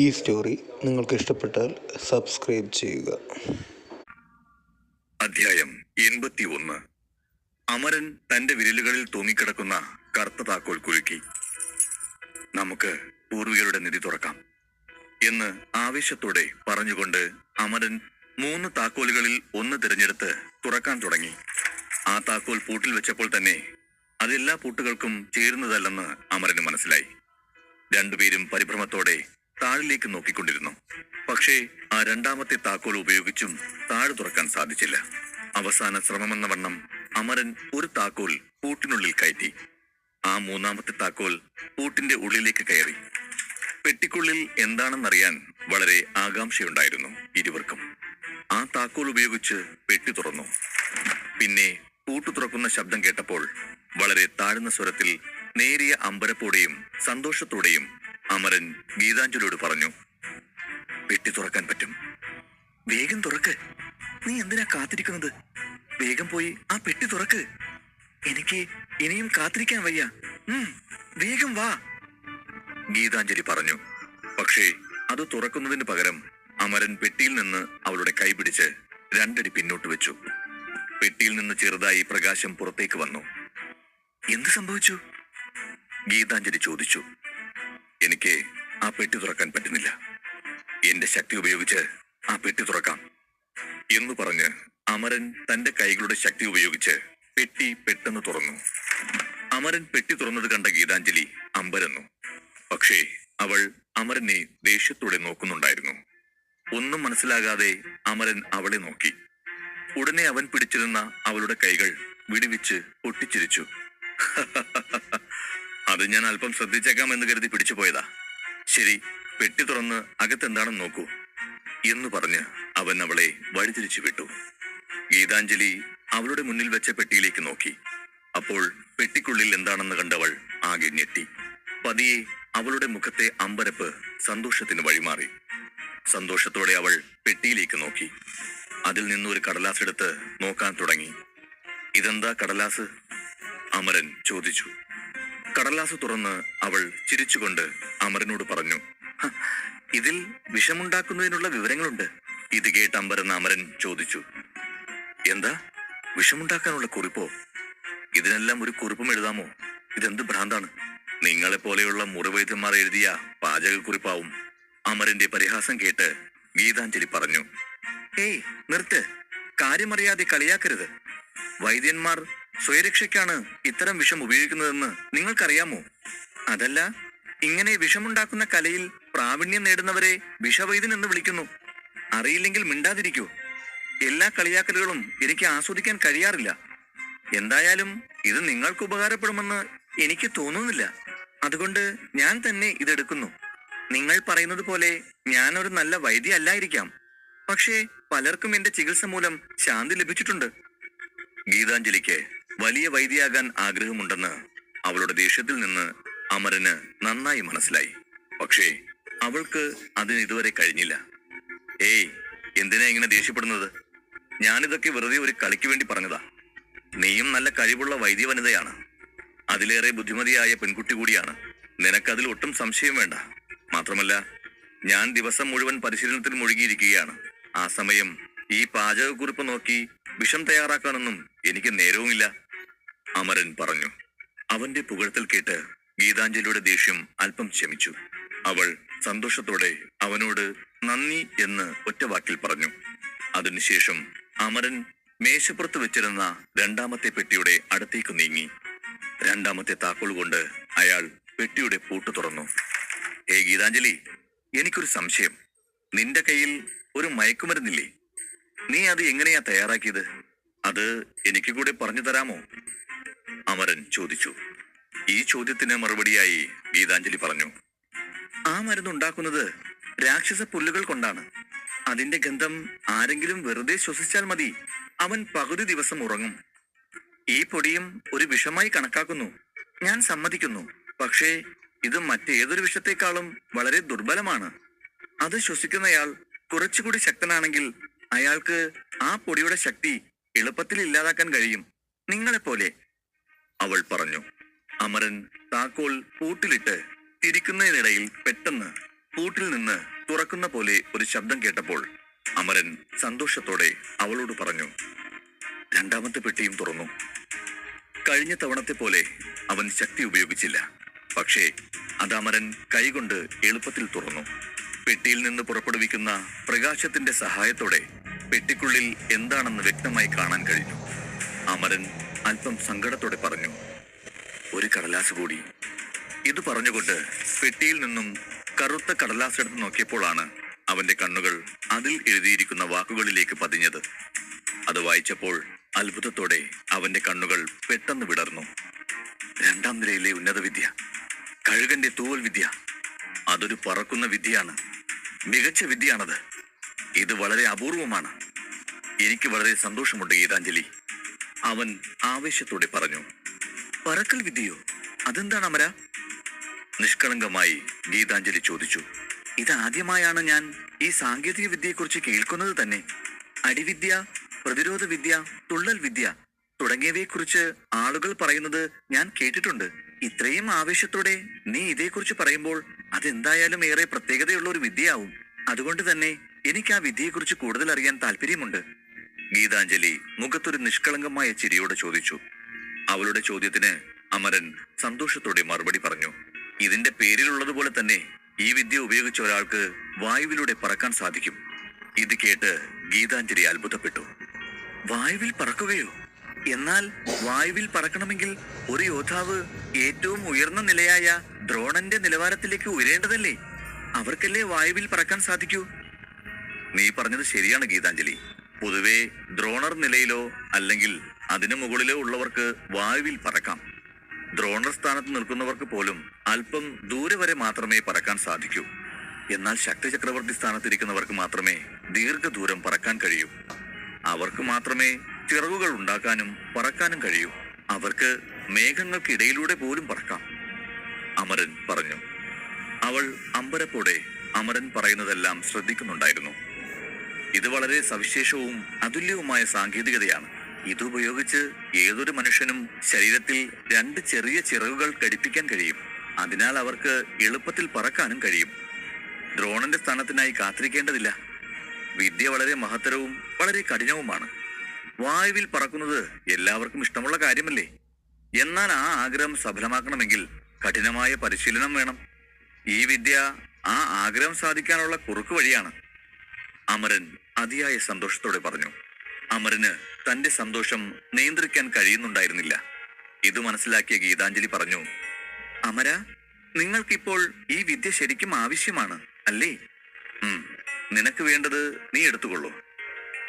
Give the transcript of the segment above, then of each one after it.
ഈ സ്റ്റോറി നിങ്ങൾക്ക് ഇഷ്ടപ്പെട്ടാൽ സബ്സ്ക്രൈബ് ചെയ്യുക. അധ്യായം 81. അമരൻ തന്റെ വിരലുകളിൽ തൂങ്ങിക്കിടക്കുന്ന കറുത്ത താക്കോൽ കുലുക്കി. നമുക്ക് പൂർവികരുടെ നിധി തുറക്കാം എന്ന് ആവേശത്തോടെ പറഞ്ഞുകൊണ്ട് അമരൻ 3 താക്കോലുകളിൽ ഒന്ന് തിരഞ്ഞെടുത്ത് തുറക്കാൻ തുടങ്ങി. ആ താക്കോൽ പൂട്ടിൽ വെച്ചപ്പോൾ തന്നെ അതെല്ലാ പൂട്ടുകൾക്കും ചേരുന്നതല്ലെന്ന് അമരന് മനസ്സിലായി. രണ്ടുപേരും പരിഭ്രമത്തോടെ താഴിലേക്ക് നോക്കിക്കൊണ്ടിരുന്നു. പക്ഷേ ആ രണ്ടാമത്തെ താക്കോൽ ഉപയോഗിച്ചും താഴ് തുറക്കാൻ സാധിച്ചില്ല. അവസാന ശ്രമമെന്ന വണ്ണം അമരൻ ഒരു താക്കോൽ പൂട്ടിനുള്ളിൽ കയറ്റി. ആ മൂന്നാമത്തെ താക്കോൽ പൂട്ടിന്റെ ഉള്ളിലേക്ക് കയറി. പെട്ടിക്കുള്ളിൽ എന്താണെന്നറിയാൻ വളരെ ആകാംക്ഷയുണ്ടായിരുന്നു ഇരുവർക്കും. ആ താക്കോൽ ഉപയോഗിച്ച് പെട്ടി തുറന്നു. പിന്നെ പൂട്ടു തുറക്കുന്ന ശബ്ദം കേട്ടപ്പോൾ വളരെ താഴ്ന്ന സ്വരത്തിൽ നേരിയ അമ്പരപ്പോടെയും സന്തോഷത്തോടെയും അമരൻ ഗീതാഞ്ജലിയോട് പറഞ്ഞു, പെട്ടി തുറക്കാൻ പറ്റും. വേഗം തുറക്ക്. നീ എന്തിനാ കാത്തിരിക്കുന്നത്? വേഗം പോയി ആ പെട്ടി തുറക്ക്. എനിക്ക് ഇനിയും കാത്തിരിക്കാൻ വയ്യ. വേഗം വാ, ഗീതാഞ്ജലി പറഞ്ഞു. പക്ഷേ അത് തുറക്കുന്നതിന് പകരം അമരൻ പെട്ടിയിൽ നിന്ന് അവളുടെ കൈ പിടിച്ച് 2 അടി പിന്നോട്ട് വെച്ചു. പെട്ടിയിൽ നിന്ന് ചെറുതായി പ്രകാശം പുറത്തേക്ക് വന്നു. എന്ത് സംഭവിച്ചു? ഗീതാഞ്ജലി ചോദിച്ചു. എനിക്ക് ആ പെട്ടി തുറക്കാൻ പറ്റുന്നില്ല. എന്റെ ശക്തി ഉപയോഗിച്ച് ആ പെട്ടി തുറക്കാം എന്ന് പറഞ്ഞ് അമരൻ തന്റെ കൈകളുടെ ശക്തി ഉപയോഗിച്ച് പെട്ടി പെട്ടെന്ന് തുറന്നു. അമരൻ പെട്ടി തുറന്നത് കണ്ട ഗീതാഞ്ജലി അമ്പരന്നു. പക്ഷേ അവൾ അമരനെ ദേഷ്യത്തോടെ നോക്കുന്നുണ്ടായിരുന്നു. ഒന്നും മനസ്സിലാകാതെ അമരൻ അവളെ നോക്കി. ഉടനെ അവൻ പിടിച്ചിരുന്ന അവളുടെ കൈകൾ വിടുവിച്ച് പൊട്ടിച്ചിരിച്ചു. അത് ഞാൻ അല്പം ശ്രദ്ധിച്ചേക്കാം എന്ന് കരുതി പിടിച്ചു പോയതാ. ശരി, പെട്ടി തുറന്ന് അകത്തെന്താണെന്ന് നോക്കൂ എന്ന് പറഞ്ഞ് അവൻ അവളെ വഴിതിരിച്ചു വിട്ടു. ഗീതാഞ്ജലി അവളുടെ മുന്നിൽ വെച്ച പെട്ടിയിലേക്ക് നോക്കി. അപ്പോൾ പെട്ടിക്കുള്ളിൽ എന്താണെന്ന് കണ്ടവൾ ആകെ ഞെട്ടി. പതിയെ അവളുടെ മുഖത്തെ അമ്പരപ്പ് സന്തോഷത്തിന് വഴിമാറി. സന്തോഷത്തോടെ അവൾ പെട്ടിയിലേക്ക് നോക്കി. അതിൽ നിന്നൊരു കടലാസ് എടുത്ത് നോക്കാൻ തുടങ്ങി. ഇതെന്താ കടലാസ്? അമരൻ ചോദിച്ചു. കടലാസ് തുറന്ന് അവൾ ചിരിച്ചുകൊണ്ട് അമരനോട് പറഞ്ഞു, ഇതിൽ വിഷമുണ്ടാക്കുന്നതിനുള്ള വിവരങ്ങളുണ്ട്. ഇത് കേട്ട് അമ്പരന്ന അമരൻ ചോദിച്ചു, എന്താ വിഷമുണ്ടാക്കാനുള്ള കുറിപ്പോ? ഇതിനെല്ലാം ഒരു കുറിപ്പും എഴുതാമോ? ഇതെന്ത് ഭ്രാന്താണ്? നിങ്ങളെ പോലെയുള്ള മുറിവൈദ്യന്മാർ എഴുതിയ പാചകക്കുറിപ്പാവും. അമരന്റെ പരിഹാസം കേട്ട് ഗീതാഞ്ജലി പറഞ്ഞു, ഏയ് നിർത്ത്, കാര്യമറിയാതെ കളിയാക്കരുത്. വൈദ്യന്മാർ സ്വയരക്ഷയ്ക്കാണ് ഇത്തരം വിഷം ഉപയോഗിക്കുന്നതെന്ന് നിങ്ങൾക്കറിയാമോ? അതല്ല, ഇങ്ങനെ വിഷമുണ്ടാക്കുന്ന കലയിൽ പ്രാവീണ്യം നേടുന്നവരെ വിഷവൈദ്യൻ എന്ന് വിളിക്കുന്നു. അറിയില്ലെങ്കിൽ മിണ്ടാതിരിക്കൂ. എല്ലാ കളിയാക്കലുകളും എനിക്ക് ആസ്വദിക്കാൻ കഴിയാറില്ല. എന്തായാലും ഇത് നിങ്ങൾക്ക് ഉപകാരപ്പെടുമെന്ന് എനിക്ക് തോന്നുന്നില്ല. അതുകൊണ്ട് ഞാൻ തന്നെ ഇതെടുക്കുന്നു. നിങ്ങൾ പറയുന്നത് പോലെ ഞാനൊരു നല്ല വൈദ്യ അല്ലായിരിക്കാം. പക്ഷേ പലർക്കും എന്റെ ചികിത്സ മൂലം ശാന്തി ലഭിച്ചിട്ടുണ്ട്. ഗീതാഞ്ജലിക്ക് വലിയ വൈദ്യയാകാൻ ആഗ്രഹമുണ്ടെന്ന് അവളുടെ ദേഷ്യത്തിൽ നിന്ന് അമരന് നന്നായി മനസ്സിലായി. പക്ഷേ അവൾക്ക് അതിന് ഇതുവരെ കഴിഞ്ഞില്ല. ഏയ്, എന്തിനാ ഇങ്ങനെ ദേഷ്യപ്പെടുന്നത്? ഞാനിതൊക്കെ വെറുതെ ഒരു കളിക്ക് വേണ്ടി പറഞ്ഞതാ. നീയും നല്ല കഴിവുള്ള വൈദ്യ വനിതയാണ്. അതിലേറെ ബുദ്ധിമതിയായ പെൺകുട്ടി കൂടിയാണ്. നിനക്കതിൽ ഒട്ടും സംശയം വേണ്ട. മാത്രമല്ല, ഞാൻ ദിവസം മുഴുവൻ പരിശീലനത്തിൽ മുഴുകിയിരിക്കുകയാണ്. ആ സമയം ഈ പാചകക്കുറിപ്പ് നോക്കി വിഷം തയ്യാറാക്കാനൊന്നും എനിക്ക് നേരവുമില്ല, അമരൻ പറഞ്ഞു. അവന്റെ പുകഴ്ത്തൽ കേട്ട് ഗീതാഞ്ജലിയുടെ ദേഷ്യം അല്പം ശമിച്ചു. അവൾ സന്തോഷത്തോടെ അവനോട് നന്ദി എന്ന് ഒറ്റവാക്കിൽ പറഞ്ഞു. അതിനുശേഷം അമരൻ മേശപ്പുറത്ത് വെച്ചിരുന്ന 2ാമത്തെ പെട്ടിയുടെ അടുത്തേക്ക് നീങ്ങി. 2ാമത്തെ താക്കോൽ കൊണ്ട് അയാൾ പെട്ടിയുടെ പൂട്ട് തുറന്നു. ഗീതാഞ്ജലി, എനിക്കൊരു സംശയം. നിന്റെ കയ്യിൽ ഒരു മയക്കുമരുന്നില്ലേ? നീ അത് എങ്ങനെയാ തയ്യാറാക്കിയത്? അത് എനിക്ക് കൂടെ പറഞ്ഞു തരാമോ? അമരൻ ചോദിച്ചു. ഈ ചോദ്യത്തിന് മറുപടിയായി ഗീതാഞ്ജലി പറഞ്ഞു, ആ മരുന്നുണ്ടാക്കുന്നത് രാക്ഷസ പുല്ലുകൾ കൊണ്ടാണ്. അതിന്റെ ഗന്ധം ആരെങ്കിലും വെറുതെ ശ്വസിച്ചാൽ മതി, അവൻ പകുതി ദിവസം ഉറങ്ങും. ഈ പൊടിയും ഒരു വിഷമായി കണക്കാക്കുന്നു. ഞാൻ സമ്മതിക്കുന്നു. പക്ഷേ ഇത് മറ്റേതൊരു വിഷത്തെക്കാളും വളരെ ദുർബലമാണ്. അത് ശ്വസിക്കുന്നയാൾ കുറച്ചുകൂടി ശക്തനാണെങ്കിൽ അയാൾക്ക് ആ പൊടിയുടെ ശക്തി എളുപ്പത്തിൽ ഇല്ലാതാക്കാൻ കഴിയും, നിങ്ങളെപ്പോലെ, അവൾ പറഞ്ഞു. അമരൻ താക്കോൽ പൂട്ടിലിട്ട് തിരിക്കുന്നതിനിടയിൽ പെട്ടെന്ന് പൂട്ടിൽ നിന്ന് തുറക്കുന്ന പോലെ ഒരു ശബ്ദം കേട്ടപ്പോൾ അമരൻ സന്തോഷത്തോടെ അവളോട് പറഞ്ഞു, രണ്ടാമത്തെ പെട്ടിയും തുറന്നു. കഴിഞ്ഞ തവണത്തെ പോലെ അവൻ ശക്തി ഉപയോഗിച്ചില്ല. പക്ഷേ അത് അമരൻ കൈകൊണ്ട് എളുപ്പത്തിൽ തുറന്നു. പെട്ടിയിൽ നിന്ന് പുറപ്പെടുവിക്കുന്ന പ്രകാശത്തിന്റെ സഹായത്തോടെ പെട്ടിക്കുള്ളിൽ എന്താണെന്ന് വ്യക്തമായി കാണാൻ കഴിഞ്ഞു. അമരൻ അല്പം സങ്കടത്തോടെ പറഞ്ഞു, ഒരു കടലാസ് കൂടി. ഇത് പറഞ്ഞുകൊണ്ട് പെട്ടിയിൽ നിന്നും കറുത്ത കടലാസ് എടുത്ത് നോക്കിയപ്പോഴാണ് അവന്റെ കണ്ണുകൾ അതിൽ എഴുതിയിരിക്കുന്ന വാക്കുകളിലേക്ക് പതിഞ്ഞത്. അത് വായിച്ചപ്പോൾ അത്ഭുതത്തോടെ അവന്റെ കണ്ണുകൾ പെട്ടെന്ന് വിടർന്നു. രണ്ടാം നിലയിലെ ഉന്നത വിദ്യ, കഴുകന്റെ തൂവൽ വിദ്യ. അതൊരു പറക്കുന്ന വിദ്യയാണ്. മികച്ച വിദ്യയാണത്. ഇത് വളരെ അപൂർവമാണ്. എനിക്ക് വളരെ സന്തോഷമുണ്ട് ഗീതാഞ്ജലി, അവൻ ആവേശത്തോടെ പറഞ്ഞു. പറക്കൽ വിദ്യയോ? അതെന്താണ് അമര? നിഷ്കളങ്കമായി ഗീതാഞ്ജലി ചോദിച്ചു. ഇതാദ്യമായാണ് ഞാൻ ഈ സാങ്കേതിക വിദ്യയെക്കുറിച്ച് കേൾക്കുന്നത് തന്നെ. അടിവിദ്യ, പ്രതിരോധ വിദ്യ, തുള്ളൽ വിദ്യ തുടങ്ങിയവയെക്കുറിച്ച് ആളുകൾ പറയുന്നത് ഞാൻ കേട്ടിട്ടുണ്ട്. ഇത്രയും ആവേശത്തോടെ നീ ഇതേക്കുറിച്ച് പറയുമ്പോൾ അതെന്തായാലും ഏറെ പ്രത്യേകതയുള്ള ഒരു വിദ്യയാവും. അതുകൊണ്ട് തന്നെ എനിക്ക് ആ വിദ്യയെക്കുറിച്ച് കൂടുതൽ അറിയാൻ താല്പര്യമുണ്ട്. ഗീതാഞ്ജലി മുഖത്തൊരു നിഷ്കളങ്കമായ ചിരിയോടെ ചോദിച്ചു. അവളുടെ ചോദ്യത്തിന് അമരൻ സന്തോഷത്തോടെ മറുപടി പറഞ്ഞു. ഇതിന്റെ പേരിലുള്ളതുപോലെ തന്നെ ഈ വിദ്യ ഉപയോഗിച്ച ഒരാൾക്ക് വായുവിലൂടെ പറക്കാൻ സാധിക്കും. ഇത് കേട്ട് ഗീതാഞ്ജലി അത്ഭുതപ്പെട്ടു. വായുവിൽ പറക്കുകയോ? എന്നാൽ വായുവിൽ പറക്കണമെങ്കിൽ ഒരു യോദ്ധാവ് ഏറ്റവും ഉയർന്ന നിലയായ ദ്രോണന്റെ നിലവാരത്തിലേക്ക് ഉയരേണ്ടതല്ലേ? അവർക്കല്ലേ വായുവിൽ പറക്കാൻ സാധിക്കൂ? നീ പറഞ്ഞത് ശരിയാണ് ഗീതാഞ്ജലി. പൊതുവെ ദ്രോണർ നിലയിലോ അല്ലെങ്കിൽ അതിനു മുകളിലോ ഉള്ളവർക്ക് വായുവിൽ പറക്കാം. ദ്രോണർ സ്ഥാനത്ത് നിൽക്കുന്നവർക്ക് പോലും അല്പം ദൂരെ വരെ മാത്രമേ പറക്കാൻ സാധിക്കൂ. എന്നാൽ ശക്തി ചക്രവർത്തി സ്ഥാനത്തിരിക്കുന്നവർക്ക് മാത്രമേ ദീർഘദൂരം പറക്കാൻ കഴിയൂ. അവർക്ക് മാത്രമേ ചിറകുകൾ ഉണ്ടാക്കാനും പറക്കാനും കഴിയൂ. അവർക്ക് മേഘങ്ങൾക്കിടയിലൂടെ പോലും പറക്കാം, അമരൻ പറഞ്ഞു. അവൾ അമ്പരപ്പോടെ അമരൻ പറയുന്നതെല്ലാം ശ്രദ്ധിക്കുന്നുണ്ടായിരുന്നു. ഇത് വളരെ സവിശേഷവും അതുല്യവുമായ സാങ്കേതികതയാണ്. ഇതുപയോഗിച്ച് ഏതൊരു മനുഷ്യനും ശരീരത്തിൽ 2 ചെറിയ ചിറകുകൾ ഘടിപ്പിക്കാൻ കഴിയും. അതിനാൽ അവർക്ക് എളുപ്പത്തിൽ പറക്കാനും കഴിയും. ദ്രോണന്റെ സ്ഥാനത്തിനായി കാത്തിരിക്കേണ്ടതില്ല. വിദ്യ വളരെ മഹത്തരവും വളരെ കഠിനവുമാണ്. വായുവിൽ പറക്കുന്നത് എല്ലാവർക്കും ഇഷ്ടമുള്ള കാര്യമല്ലേ? എന്നാൽ ആ ആഗ്രഹം സഫലമാക്കണമെങ്കിൽ കഠിനമായ പരിശീലനം വേണം. ഈ വിദ്യ ആ ആഗ്രഹം സാധിക്കാനുള്ള കുറുക്കു വഴിയാണ്, അമരൻ അതിയായ സന്തോഷത്തോടെ പറഞ്ഞു. അമരന് തന്റെ സന്തോഷം നിയന്ത്രിക്കാൻ കഴിയുന്നുണ്ടായിരുന്നില്ല. ഇത് മനസ്സിലാക്കിയ ഗീതാഞ്ജലി പറഞ്ഞു, അമര, നിങ്ങൾക്കിപ്പോൾ ഈ വിദ്യ ശരിക്കും ആവശ്യമാണ് അല്ലേ? നിനക്ക് വേണ്ടത് നീ എടുത്തുകൊള്ളൂ.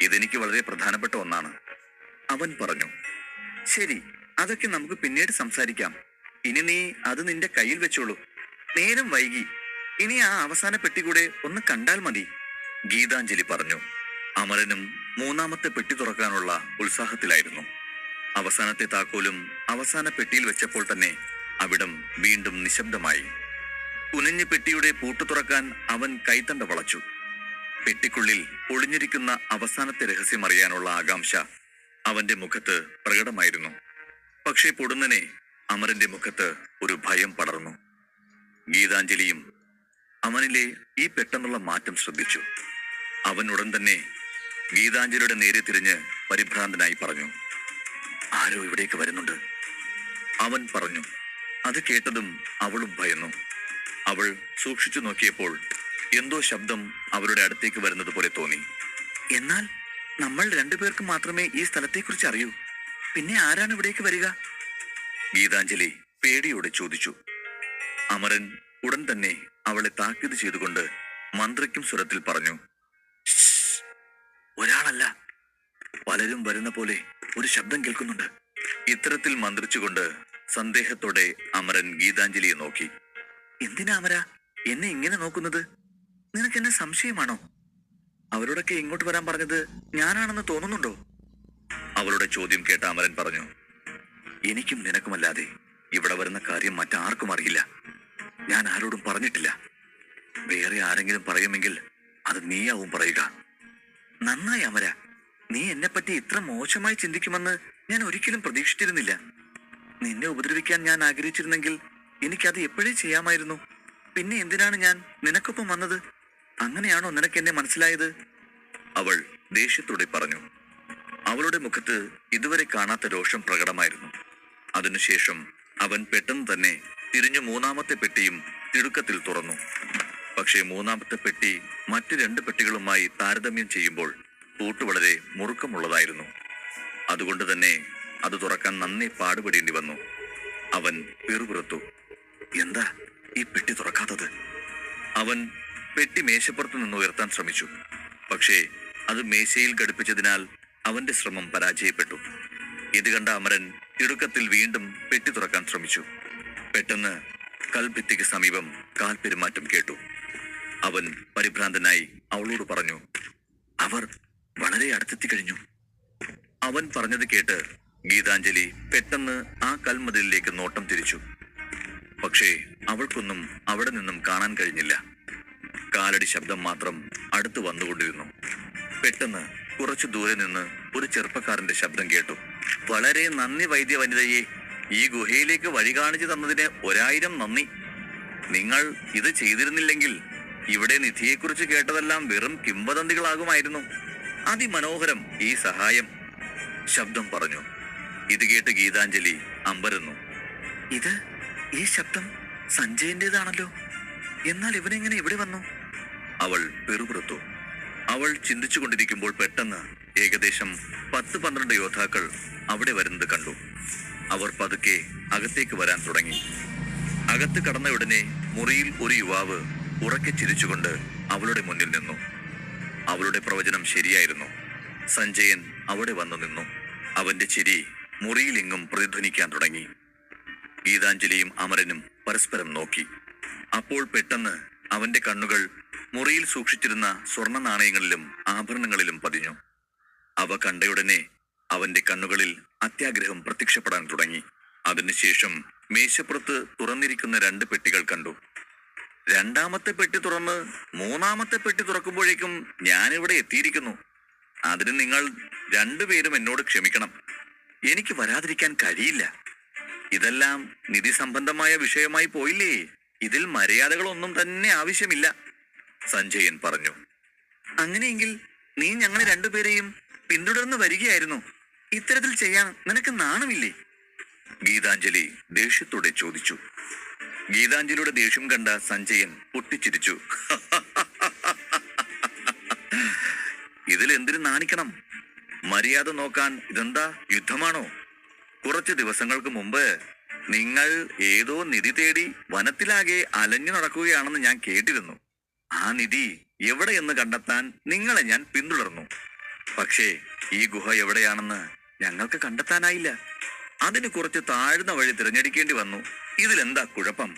ഇതെനിക്ക് വളരെ പ്രധാനപ്പെട്ട ഒന്നാണ്, അവൻ പറഞ്ഞു. ശരി, അതൊക്കെ നമുക്ക് പിന്നീട് സംസാരിക്കാം. ഇനി നീ അത് നിന്റെ കയ്യിൽ വെച്ചോളൂ. നേരം വൈകി. ഇനി ആ അവസാന പെട്ടി കൂടെ ഒന്ന് കണ്ടാൽ മതി, ഗീതാഞ്ജലി പറഞ്ഞു. അമരനും 3ാമത്തെ പെട്ടി തുറക്കാനുള്ള ഉത്സാഹത്തിലായിരുന്നു. അവസാനത്തെ താക്കോലും അവസാന പെട്ടിയിൽ വെച്ചപ്പോൾ തന്നെ അവിടം വീണ്ടും നിശബ്ദമായി. കുനിഞ്ഞു പെട്ടിയുടെ പൂട്ടു തുറക്കാൻ അവൻ കൈത്തണ്ട വളച്ചു. പെട്ടിക്കുള്ളിൽ ഒളിഞ്ഞിരിക്കുന്ന അവസാനത്തെ രഹസ്യം അറിയാനുള്ള ആകാംക്ഷ അവന്റെ മുഖത്ത് പ്രകടമായിരുന്നു. പക്ഷേ പൊടുന്നനെ അമരന്റെ മുഖത്ത് ഒരു ഭയം പടർന്നു. ഗീതാഞ്ജലിയും അവനിലെ ഈ പെട്ടെന്നുള്ള മാറ്റം ശ്രദ്ധിച്ചു. അവൻ ഉടൻ തന്നെ ഗീതാഞ്ജലിയുടെ നേരെ തിരിഞ്ഞ് പരിഭ്രാന്തനായി പറഞ്ഞു, ആരോ ഇവിടേക്ക് വരുന്നുണ്ട്, അവൻ പറഞ്ഞു. അത് കേട്ടതും അവളും ഭയന്നു. അവൾ സൂക്ഷിച്ചു നോക്കിയപ്പോൾ എന്തോ ശബ്ദം അവരുടെ അടുത്തേക്ക് വരുന്നത് പോലെ തോന്നി. എന്നാൽ നമ്മൾ 2 പേർക്ക് മാത്രമേ ഈ സ്ഥലത്തെക്കുറിച്ച് അറിയൂ. പിന്നെ ആരാണ് ഇവിടേക്ക് വരിക? ഗീതാഞ്ജലി പേടിയോടെ ചോദിച്ചു. അമരൻ ഉടൻ തന്നെ അവളെ താക്കീത് ചെയ്തുകൊണ്ട് മന്ത്രിക്കും സ്വരത്തിൽ പറഞ്ഞു, ഒരാളല്ല, പലരും വരുന്ന പോലെ ഒരു ശബ്ദം കേൾക്കുന്നുണ്ട്. ഇത്തരത്തിൽ മന്ത്രിച്ചുകൊണ്ട് സന്ദേഹത്തോടെ അമരൻ ഗീതാഞ്ജലിയെ നോക്കി. എന്തിനാ അമര എന്നെ ഇങ്ങനെ നോക്കുന്നത്? നിനക്ക് എന്നെ സംശയമാണോ? അവരോടൊക്കെ ഇങ്ങോട്ട് വരാൻ പറഞ്ഞത് ഞാനാണെന്ന് തോന്നുന്നുണ്ടോ? അവളുടെ ചോദ്യം കേട്ട അമരൻ പറഞ്ഞു, എനിക്കും നിനക്കുമല്ലാതെ ഇവിടെ വരുന്ന കാര്യം മറ്റാർക്കും അറിയില്ല. ഞാൻ ആരോടും പറഞ്ഞിട്ടില്ല. വേറെ ആരെങ്കിലും പറയുമെങ്കിൽ അത് നീയാവും പറയുക. നന്നായി അമര, നീ എന്നെപ്പറ്റി ഇത്ര മോശമായി ചിന്തിക്കുമെന്ന് ഞാൻ ഒരിക്കലും പ്രതീക്ഷിച്ചിരുന്നില്ല. നിന്നെ ഉപദ്രവിക്കാൻ ഞാൻ ആഗ്രഹിച്ചിരുന്നെങ്കിൽ എനിക്കത് എപ്പോഴേ ചെയ്യാമായിരുന്നു. പിന്നെ എന്തിനാണ് ഞാൻ നിനക്കൊപ്പം വന്നത്? അങ്ങനെയാണോ നിനക്ക് എന്നെ മനസ്സിലായത്? അവൾ ദേഷ്യത്തോടെ പറഞ്ഞു. അവളുടെ മുഖത്ത് ഇതുവരെ കാണാത്ത രോഷം പ്രകടമായിരുന്നു. അതിനുശേഷം അവൻ പെട്ടെന്ന് തന്നെ തിരിഞ്ഞു മൂന്നാമത്തെ പെട്ടിയും തിടുക്കത്തിൽ തുറന്നു. പക്ഷേ മൂന്നാമത്തെ പെട്ടി മറ്റു 2 പെട്ടികളുമായി താരതമ്യം ചെയ്യുമ്പോൾ പൂട്ട് വളരെ മുറുക്കമുള്ളതായിരുന്നു. അതുകൊണ്ട് തന്നെ അത് തുറക്കാൻ നന്നേ പാടുപെടേണ്ടി വന്നു. അവൻ പിറുപിറുത്തു. എന്താ ഈ പെട്ടി തുറക്കാത്തത്? അവൻ പെട്ടി മേശപ്പുറത്ത് നിന്ന് ഉയർത്താൻ ശ്രമിച്ചു. പക്ഷേ അത് മേശയിൽ ഘടിപ്പിച്ചതിനാൽ അവന്റെ ശ്രമം പരാജയപ്പെട്ടു. ഇത് കണ്ട അമരൻ തിടുക്കത്തിൽ വീണ്ടും പെട്ടി തുറക്കാൻ ശ്രമിച്ചു. പെട്ടെന്ന് കൽഭിത്തിക്ക് സമീപം കാൽ പെരുമാറ്റം കേട്ടു. അവൻ പരിഭ്രാന്തനായി അവളോട് പറഞ്ഞു, അവർ വളരെ അടുത്തെത്തി കഴിഞ്ഞു. അവൻ പറഞ്ഞത് കേട്ട് ഗീതാഞ്ജലി പെട്ടെന്ന് ആ കൽമതിലിലേക്ക് നോട്ടം തിരിച്ചു. പക്ഷേ അവൾക്കൊന്നും അവിടെ നിന്നും കാണാൻ കഴിഞ്ഞില്ല. കാലടി ശബ്ദം മാത്രം അടുത്ത് വന്നുകൊണ്ടിരുന്നു. പെട്ടെന്ന് കുറച്ചു ദൂരെ നിന്ന് ഒരു ചെറുപ്പക്കാരന്റെ ശബ്ദം കേട്ടു. വളരെ നന്ദി വൈദ്യ വനിതയെ, ഈ ഗുഹയിലേക്ക് വഴി കാണിച്ചു തന്നതിന് 1000 നന്ദി. നിങ്ങൾ ഇത് ചെയ്തിരുന്നില്ലെങ്കിൽ ഇവിടെ നിധിയെക്കുറിച്ച് കേട്ടതെല്ലാം വെറും കിംവദന്തികളാകുമായിരുന്നു. അതിമനോഹരം ഈ സഹായം, ശബ്ദം പറഞ്ഞു. ഇത് കേട്ട് ഗീതാഞ്ജലി അമ്പരന്നു. ഈ ശബ്ദം സഞ്ജയന്റേതാണല്ലോ. എന്നാൽ ഇവനെങ്ങനെ ഇവിടെ വന്നു? അവൾ പിറുപിറുത്തു. അവൾ ചിന്തിച്ചു കൊണ്ടിരിക്കുമ്പോൾ പെട്ടെന്ന് ഏകദേശം 10-12 യോദ്ധാക്കൾ അവിടെ വരുന്നത് കണ്ടു. അവർ പതുക്കെ അകത്തേക്ക് വരാൻ തുടങ്ങി. അകത്ത് കടന്ന ഉടനെ മുറിയിൽ ഒരു യുവാവ് ഉറക്കെ ചിരിച്ചുകൊണ്ട് അവളുടെ മുന്നിൽ നിന്നു. അവളുടെ പ്രവചനം ശരിയായിരുന്നു. സഞ്ജയൻ അവിടെ വന്നു നിന്നു. അവന്റെ ചിരി മുറിയിലെങ്ങും പ്രതിധ്വനിക്കാൻ തുടങ്ങി. ഗീതാഞ്ജലിയും അമരനും പരസ്പരം നോക്കി. അപ്പോൾ പെട്ടെന്ന് അവന്റെ കണ്ണുകൾ മുറിയിൽ സൂക്ഷിച്ചിരുന്ന സ്വർണ്ണ നാണയങ്ങളിലും ആഭരണങ്ങളിലും പതിഞ്ഞു. അവ കണ്ടയുടനെ അവന്റെ കണ്ണുകളിൽ അത്യാഗ്രഹം പ്രത്യക്ഷപ്പെടാൻ തുടങ്ങി. അതിനുശേഷം മേശപ്പുറത്ത് തുറന്നിരിക്കുന്ന 2 പെട്ടികൾ കണ്ടു. രണ്ടാമത്തെ പെട്ടി തുറന്ന് മൂന്നാമത്തെ പെട്ടി തുറക്കുമ്പോഴേക്കും ഞാനിവിടെ എത്തിയിരിക്കുന്നു. അതിന് നിങ്ങൾ 2 പേരും എന്നോട് ക്ഷമിക്കണം. എനിക്ക് വരാതിരിക്കാൻ കഴിയില്ല. ഇതെല്ലാം നിധി സംബന്ധമായ വിഷയമായി പോയില്ലേ. ഇതിൽ മര്യാദകളൊന്നും തന്നെ ആവശ്യമില്ല, സഞ്ജയൻ പറഞ്ഞു. അങ്ങനെയെങ്കിൽ നീ ഞങ്ങളെ 2 പേരെയും പിന്തുടർന്ന് വരികയായിരുന്നു. ഇത്തരത്തിൽ ചെയ്യാൻ നിനക്ക് നാണമില്ലേ? ഗീതാഞ്ജലി ദേഷ്യത്തോടെ ചോദിച്ചു. ഗീതാഞ്ജലിയുടെ ദേഷ്യം കണ്ട സഞ്ജയൻ പൊട്ടിച്ചിരിച്ചു. ഇതിലെന്തിനു നാണിക്കണം? മര്യാദ നോക്കാൻ ഇതെന്താ യുദ്ധമാണോ? കുറച്ച് ദിവസങ്ങൾക്ക് മുമ്പ് നിങ്ങൾ ഏതോ നിധി തേടി വനത്തിലാകെ അലഞ്ഞു നടക്കുകയാണെന്ന് ഞാൻ കേട്ടിരുന്നു. ആ നിധി എവിടെയെന്ന് കണ്ടെത്താൻ നിങ്ങളെ ഞാൻ പിന്തുടർന്നു. പക്ഷേ ഈ ഗുഹ എവിടെയാണെന്ന് ഞങ്ങൾക്ക് കണ്ടെത്താനായില്ല. അതിന് കുറച്ച് താഴ്ന്ന വഴി തിരഞ്ഞെടുക്കേണ്ടി വന്നു. ഇതിലെന്താ കുഴപ്പം?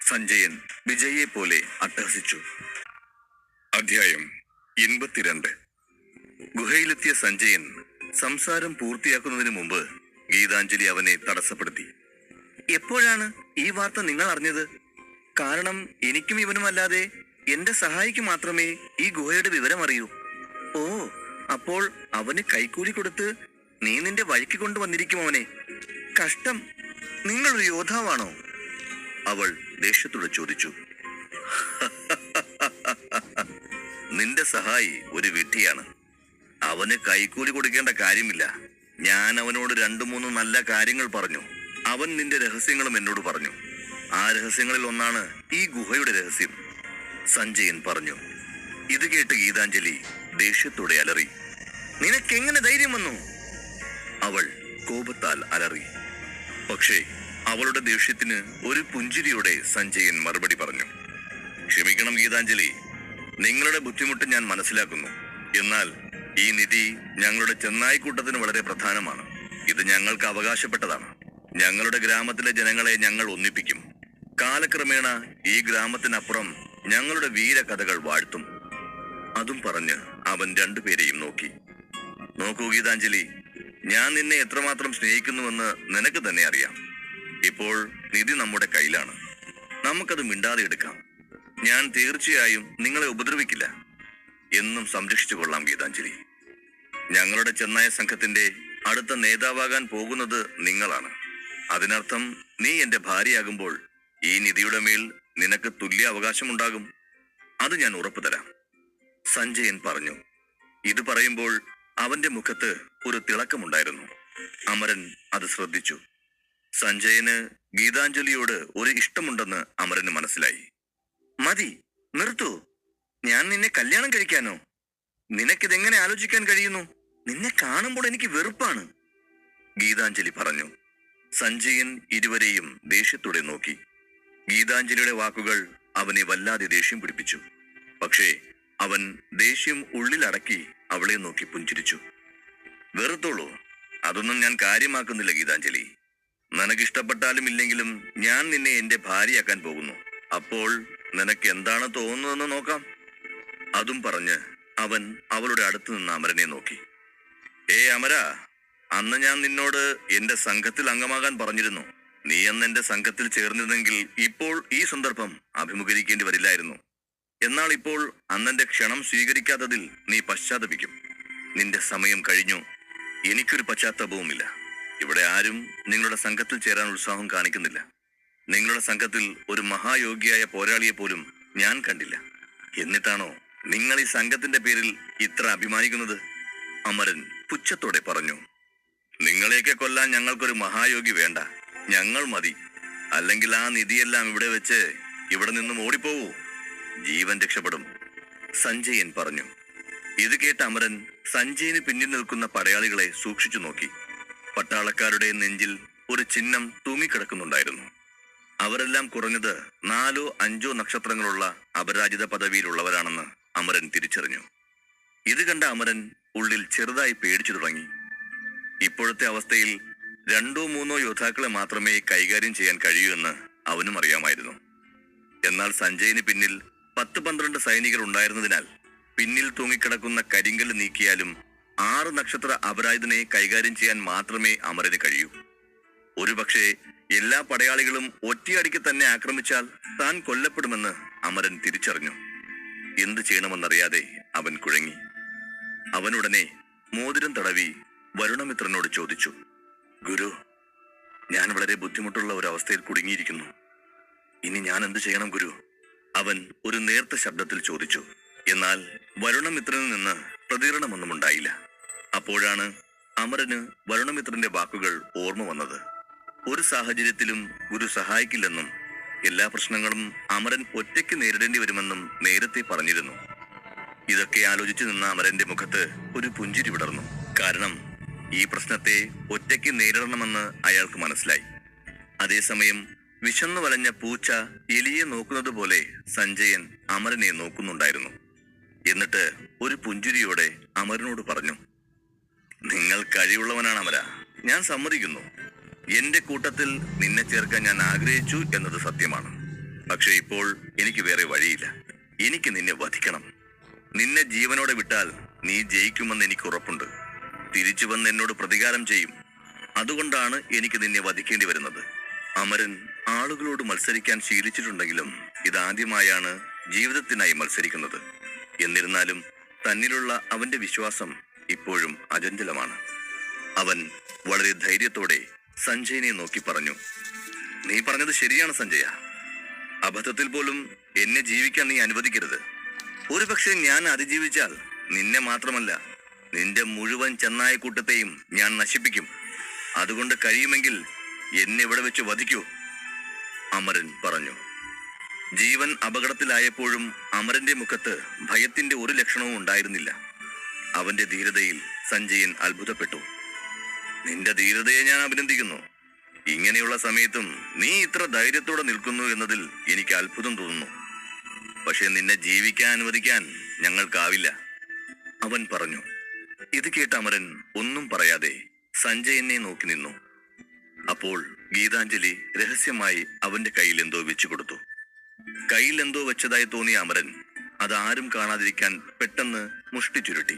സഞ്ജയൻ വിജയെ പോലെ അട്ടഹസിച്ചു. അധ്യായം 82. ഗുഹയിലെത്തിയ സഞ്ജയൻ സംസാരം പൂർത്തിയാക്കുന്നതിന് മുമ്പ് ഗീതാഞ്ജലി അവനെ തടസ്സപ്പെടുത്തി. എപ്പോഴാണ് ഈ വാർത്ത നിങ്ങൾ അറിഞ്ഞത്? കാരണം എനിക്കും ഇവനുമല്ലാതെ എന്റെ സഹായിക്ക് മാത്രമേ ഈ ഗുഹയുടെ വിവരം അറിയൂ. ഓ, അപ്പോൾ അവന് കൈക്കൂലി കൊടുത്ത് നീ നിന്റെ വഴിക്ക് കൊണ്ടുവന്നിരിക്കും അവനെ. കഷ്ടം, നിങ്ങളൊരു യോദ്ധാവാണോ? അവൾ ദേഷ്യത്തോടെ ചോദിച്ചു. നിന്റെ സഹായി ഒരു വിഡ്ഢിയാണ്. അവന് കൈക്കൂലി കൊടുക്കേണ്ട കാര്യമില്ല. ഞാൻ അവനോട് 2-3 നല്ല കാര്യങ്ങൾ പറഞ്ഞു. അവൻ നിന്റെ രഹസ്യങ്ങളും എന്നോട് പറഞ്ഞു. ആ രഹസ്യങ്ങളിൽ ഒന്നാണ് ഈ ഗുഹയുടെ രഹസ്യം, സഞ്ജയൻ പറഞ്ഞു. ഇത് കേട്ട് ഗീതാഞ്ജലി ദേഷ്യത്തോടെ അലറി. നിനക്കെങ്ങനെ ധൈര്യം വന്നു? അവൾ കോപത്താൽ അലറി. പക്ഷേ അവളുടെ ദേഷ്യത്തിന് ഒരു പുഞ്ചിരിയോടെ സഞ്ജയൻ മറുപടി പറഞ്ഞു. ക്ഷമിക്കണം ഗീതാഞ്ജലി, നിങ്ങളുടെ ബുദ്ധിമുട്ട് ഞാൻ മനസ്സിലാക്കുന്നു. എന്നാൽ ഈ നിധി ഞങ്ങളുടെ ചെന്നായിക്കൂട്ടത്തിന് വളരെ പ്രധാനമാണ്. ഇത് ഞങ്ങൾക്ക് അവകാശപ്പെട്ടതാണ്. ഞങ്ങളുടെ ഗ്രാമത്തിലെ ജനങ്ങളെ ഞങ്ങൾ ഒന്നിപ്പിക്കും. കാലക്രമേണ ഈ ഗ്രാമത്തിനപ്പുറം ഞങ്ങളുടെ വീരകഥകൾ വാഴ്ത്തും. അതും പറഞ്ഞ് അവൻ 2 പേരെയും നോക്കി. നോക്കൂ ഗീതാഞ്ജലി, ഞാൻ നിന്നെ എത്രമാത്രം സ്നേഹിക്കുന്നുവെന്ന് നിനക്ക് തന്നെ അറിയാം. ഇപ്പോൾ നിധി നമ്മുടെ കയ്യിലാണ്. നമുക്കത് മിണ്ടാതെ എടുക്കാം. ഞാൻ തീർച്ചയായും നിങ്ങളെ ഉപദ്രവിക്കില്ല. എന്നും സംരക്ഷിച്ചു കൊള്ളാം ഗീതാഞ്ജലി. ഞങ്ങളുടെ ചെന്നായ സംഘത്തിന്റെ അടുത്ത നേതാവാകാൻ പോകുന്നത് നിങ്ങളാണ്. അതിനർത്ഥം നീ എന്റെ ഭാര്യയാകുമ്പോൾ ഈ നിധിയുടെ മേൽ നിനക്ക് തുല്യ അവകാശമുണ്ടാകും. അത് ഞാൻ ഉറപ്പു തരാം. സഞ്ജയൻ പറഞ്ഞു. ഇത് പറയുമ്പോൾ അവന്റെ മുഖത്ത് ഒരു തിളക്കമുണ്ടായിരുന്നു. അമരൻ അത് ശ്രദ്ധിച്ചു. സഞ്ജയന് ഗീതാഞ്ജലിയോട് ഒരു ഇഷ്ടമുണ്ടെന്ന് അമരന് മനസ്സിലായി. മതി, നിർത്തൂ. ഞാൻ നിന്നെ കല്യാണം കഴിക്കാനോ? നിനക്കിതെങ്ങനെ ആലോചിക്കാൻ കഴിയുന്നു? നിന്നെ കാണുമ്പോൾ എനിക്ക് വെറുപ്പാണ്, ഗീതാഞ്ജലി പറഞ്ഞു. സഞ്ജയൻ ഇരുവരെയും ദേഷ്യത്തോടെ നോക്കി. ഗീതാഞ്ജലിയുടെ വാക്കുകൾ അവനെ വല്ലാതെ ദേഷ്യം പിടിപ്പിച്ചു. പക്ഷേ അവൻ ദേഷ്യം ഉള്ളിലടക്കി അവളെ നോക്കി പുഞ്ചിരിച്ചു. വെറുത്തോളൂ, അതൊന്നും ഞാൻ കാര്യമാക്കുന്നില്ല ഗീതാഞ്ജലി. നിനക്കിഷ്ടപ്പെട്ടാലും ഇല്ലെങ്കിലും ഞാൻ നിന്നെ എന്റെ ഭാര്യയാക്കാൻ പോകുന്നു. അപ്പോൾ നിനക്ക് എന്താണ് തോന്നുന്നതെന്ന് നോക്കാം. അതും പറഞ്ഞ് അവൻ അവളുടെ അടുത്ത് നിന്ന് അമരനെ നോക്കി. അമര, അന്ന് ഞാൻ നിന്നോട് എന്റെ സംഘത്തിൽ അംഗമാകാൻ പറഞ്ഞിരുന്നു. നീ അന്ന് എന്റെ സംഘത്തിൽ ചേർന്നിരുന്നെങ്കിൽ ഇപ്പോൾ ഈ സന്ദർഭം അഭിമുഖീകരിക്കേണ്ടി വരില്ലായിരുന്നു. എന്നാൽ ഇപ്പോൾ അന്നെന്റെ ക്ഷണം സ്വീകരിക്കാത്തതിൽ നീ പശ്ചാത്തപിക്കും. നിന്റെ സമയം കഴിഞ്ഞു. എനിക്കൊരു പശ്ചാത്താപവുമില്ല. ഇവിടെ ആരും നിങ്ങളുടെ സംഘത്തിൽ ചേരാൻ ഉത്സാഹം കാണിക്കുന്നില്ല. നിങ്ങളുടെ സംഘത്തിൽ ഒരു മഹായോഗിയായ പോരാളിയെ പോലും ഞാൻ കണ്ടില്ല. എന്നിട്ടാണോ നിങ്ങൾ ഈ സംഘത്തിന്റെ പേരിൽ ഇത്ര അഭിമാനിക്കുന്നത്? അമരൻ പുച്ഛത്തോടെ പറഞ്ഞു. നിങ്ങളെയൊക്കെ കൊല്ലാൻ ഞങ്ങൾക്കൊരു മഹായോഗി വേണ്ട, ഞങ്ങൾ മതി. അല്ലെങ്കിൽ ആ നിധിയെല്ലാം ഇവിടെ വെച്ച് ഇവിടെ നിന്നും ഓടിപ്പോവൂ, ജീവൻ രക്ഷപ്പെടും, സഞ്ജയൻ പറഞ്ഞു. ഇത് കേട്ട അമരൻ സഞ്ജയന് പിന്നിൽ നിൽക്കുന്ന പടയാളികളെ സൂക്ഷിച്ചു നോക്കി. പട്ടാളക്കാരുടെ നെഞ്ചിൽ ഒരു ചിഹ്നം തൂങ്ങിക്കിടക്കുന്നുണ്ടായിരുന്നു. അവരെല്ലാം കുറഞ്ഞത് 4 or 5 നക്ഷത്രങ്ങളുള്ള അപരാജിത പദവിയിലുള്ളവരാണെന്ന് അമരൻ തിരിച്ചറിഞ്ഞു. ഇത് കണ്ട അമരൻ ഉള്ളിൽ ചെറുതായി പേടിച്ചു തുടങ്ങി. ഇപ്പോഴത്തെ അവസ്ഥയിൽ 2 or 3 യോദ്ധാക്കളെ മാത്രമേ കൈകാര്യം ചെയ്യാൻ കഴിയൂ എന്ന് അവനും അറിയാമായിരുന്നു. എന്നാൽ സഞ്ജയന് പിന്നിൽ 10-12 സൈനികർ ഉണ്ടായിരുന്നതിനാൽ പിന്നിൽ തൂങ്ങിക്കിടക്കുന്ന കരിങ്കല്ല് നീക്കിയാലും 6 നക്ഷത്ര അപരാജിതനെ കൈകാര്യം ചെയ്യാൻ മാത്രമേ അമരന് കഴിയൂ. ഒരുപക്ഷെ എല്ലാ പടയാളികളും ഒറ്റയടിക്ക് തന്നെ ആക്രമിച്ചാൽ താൻ കൊല്ലപ്പെടുമെന്ന് അമരൻ തിരിച്ചറിഞ്ഞു. എന്ത് ചെയ്യണമെന്നറിയാതെ അവൻ കുഴങ്ങി. അവനുടനെ മോതിരം തടവി വരുണമിത്രനോട് ചോദിച്ചു, ഗുരു, ഞാൻ വളരെ ബുദ്ധിമുട്ടുള്ള ഒരു അവസ്ഥയിൽ കുടുങ്ങിയിരിക്കുന്നു. ഇനി ഞാൻ എന്ത് ചെയ്യണം ഗുരു? അവൻ ഒരു നേർത്ത ശബ്ദത്തിൽ ചോദിച്ചു. എന്നാൽ വരുണമിത്രനിൽ നിന്ന് പ്രതികരണമൊന്നും ഉണ്ടായില്ല. അപ്പോഴാണ് അമരന് വരുണമിത്രന്റെ വാക്കുകൾ ഓർമ്മ വന്നത്. ഒരു സാഹചര്യത്തിലും ഗുരു സഹായിക്കില്ലെന്നും എല്ലാ പ്രശ്നങ്ങളും അമരൻ ഒറ്റയ്ക്ക് നേരിടേണ്ടി വരുമെന്നും നേരത്തെ പറഞ്ഞിരുന്നു. ഇതൊക്കെ ആലോചിച്ചു നിന്ന അമരന്റെ മുഖത്ത് ഒരു പുഞ്ചിരി വിടർന്നു. കാരണം ഈ പ്രശ്നത്തെ ഒറ്റയ്ക്ക് നേരിടണമെന്ന് അയാൾക്ക് മനസ്സിലായി. അതേസമയം വിശന്നു വലഞ്ഞ പൂച്ച എലിയെ നോക്കുന്നത് പോലെ സഞ്ജയൻ അമരനെ നോക്കുന്നുണ്ടായിരുന്നു. എന്നിട്ട് ഒരു പുഞ്ചിരിയോടെ അമരനോട് പറഞ്ഞു, നിങ്ങൾ കഴിവുള്ളവനാണ് അമര, ഞാൻ സമ്മതിക്കുന്നു. എന്റെ കൂട്ടത്തിൽ നിന്നെ ചേർക്കാൻ ഞാൻ ആഗ്രഹിച്ചു എന്നത് സത്യമാണ്. പക്ഷെ ഇപ്പോൾ എനിക്ക് വേറെ വഴിയില്ല. എനിക്ക് നിന്നെ വധിക്കണം. നിന്നെ ജീവനോടെ വിട്ടാൽ നീ ജയിക്കുമെന്ന് എനിക്ക് ഉറപ്പുണ്ട്. തിരിച്ചു വന്ന് എന്നോട് പ്രതികാരം ചെയ്യും. അതുകൊണ്ടാണ് എനിക്ക് നിന്നെ വധിക്കേണ്ടി വരുന്നത്. അമരൻ ആളുകളോട് മത്സരിക്കാൻ ശീലിച്ചിട്ടുണ്ടെങ്കിലും ഇതാദ്യമായാണ് ജീവിതത്തിനായി മത്സരിക്കുന്നത്. എന്നിരുന്നാലും തന്നിലുള്ള അവന്റെ വിശ്വാസം ഇപ്പോഴും അചഞ്ചലമാണ്. അവൻ വളരെ ധൈര്യത്തോടെ സഞ്ജയനെ നോക്കി പറഞ്ഞു, നീ പറഞ്ഞത് ശരിയാണ് സഞ്ജയ. അബദ്ധത്തിൽ പോലും എന്നെ ജീവിക്കാൻ നീ അനുവദിക്കരുത്. ഒരുപക്ഷെ ഞാൻ അതിജീവിച്ചാൽ നിന്നെ മാത്രമല്ല, നിന്റെ മുഴുവൻ ചെന്നായ കൂട്ടത്തെയും ഞാൻ നശിപ്പിക്കും. അതുകൊണ്ട് കഴിയുമെങ്കിൽ എന്നെ ഇവിടെ വെച്ച് വധിക്കൂ, അമരൻ പറഞ്ഞു. ജീവൻ അപകടത്തിലായപ്പോഴും അമരന്റെ മുഖത്ത് ഭയത്തിന്റെ ഒരു ലക്ഷണവും ഉണ്ടായിരുന്നില്ല. അവന്റെ ധീരതയിൽ സഞ്ജയൻ അത്ഭുതപ്പെട്ടു. നിന്റെ ധീരതയെ ഞാൻ അഭിനന്ദിക്കുന്നു. ഇങ്ങനെയുള്ള സമയത്തും നീ ഇത്ര ധൈര്യത്തോടെ നിൽക്കുന്നു എന്നതിൽ എനിക്ക് അത്ഭുതം തോന്നുന്നു. പക്ഷെ നിന്നെ ജീവിക്കാൻ അനുവദിക്കാൻ ഞങ്ങൾക്കാവില്ല, അവൻ പറഞ്ഞു. ഇത് കേട്ട അമരൻ ഒന്നും പറയാതെ സഞ്ജയനെ നോക്കി നിന്നു. അപ്പോൾ ഗീതാഞ്ജലി രഹസ്യമായി അവന്റെ കയ്യിൽ എന്തോ വെച്ചു കൊടുത്തു. കയ്യിൽ എന്തോ വെച്ചതായി തോന്നിയ അമരൻ അതാരും കാണാതിരിക്കാൻ പെട്ടെന്ന് മുഷ്ടി ചുരുട്ടി.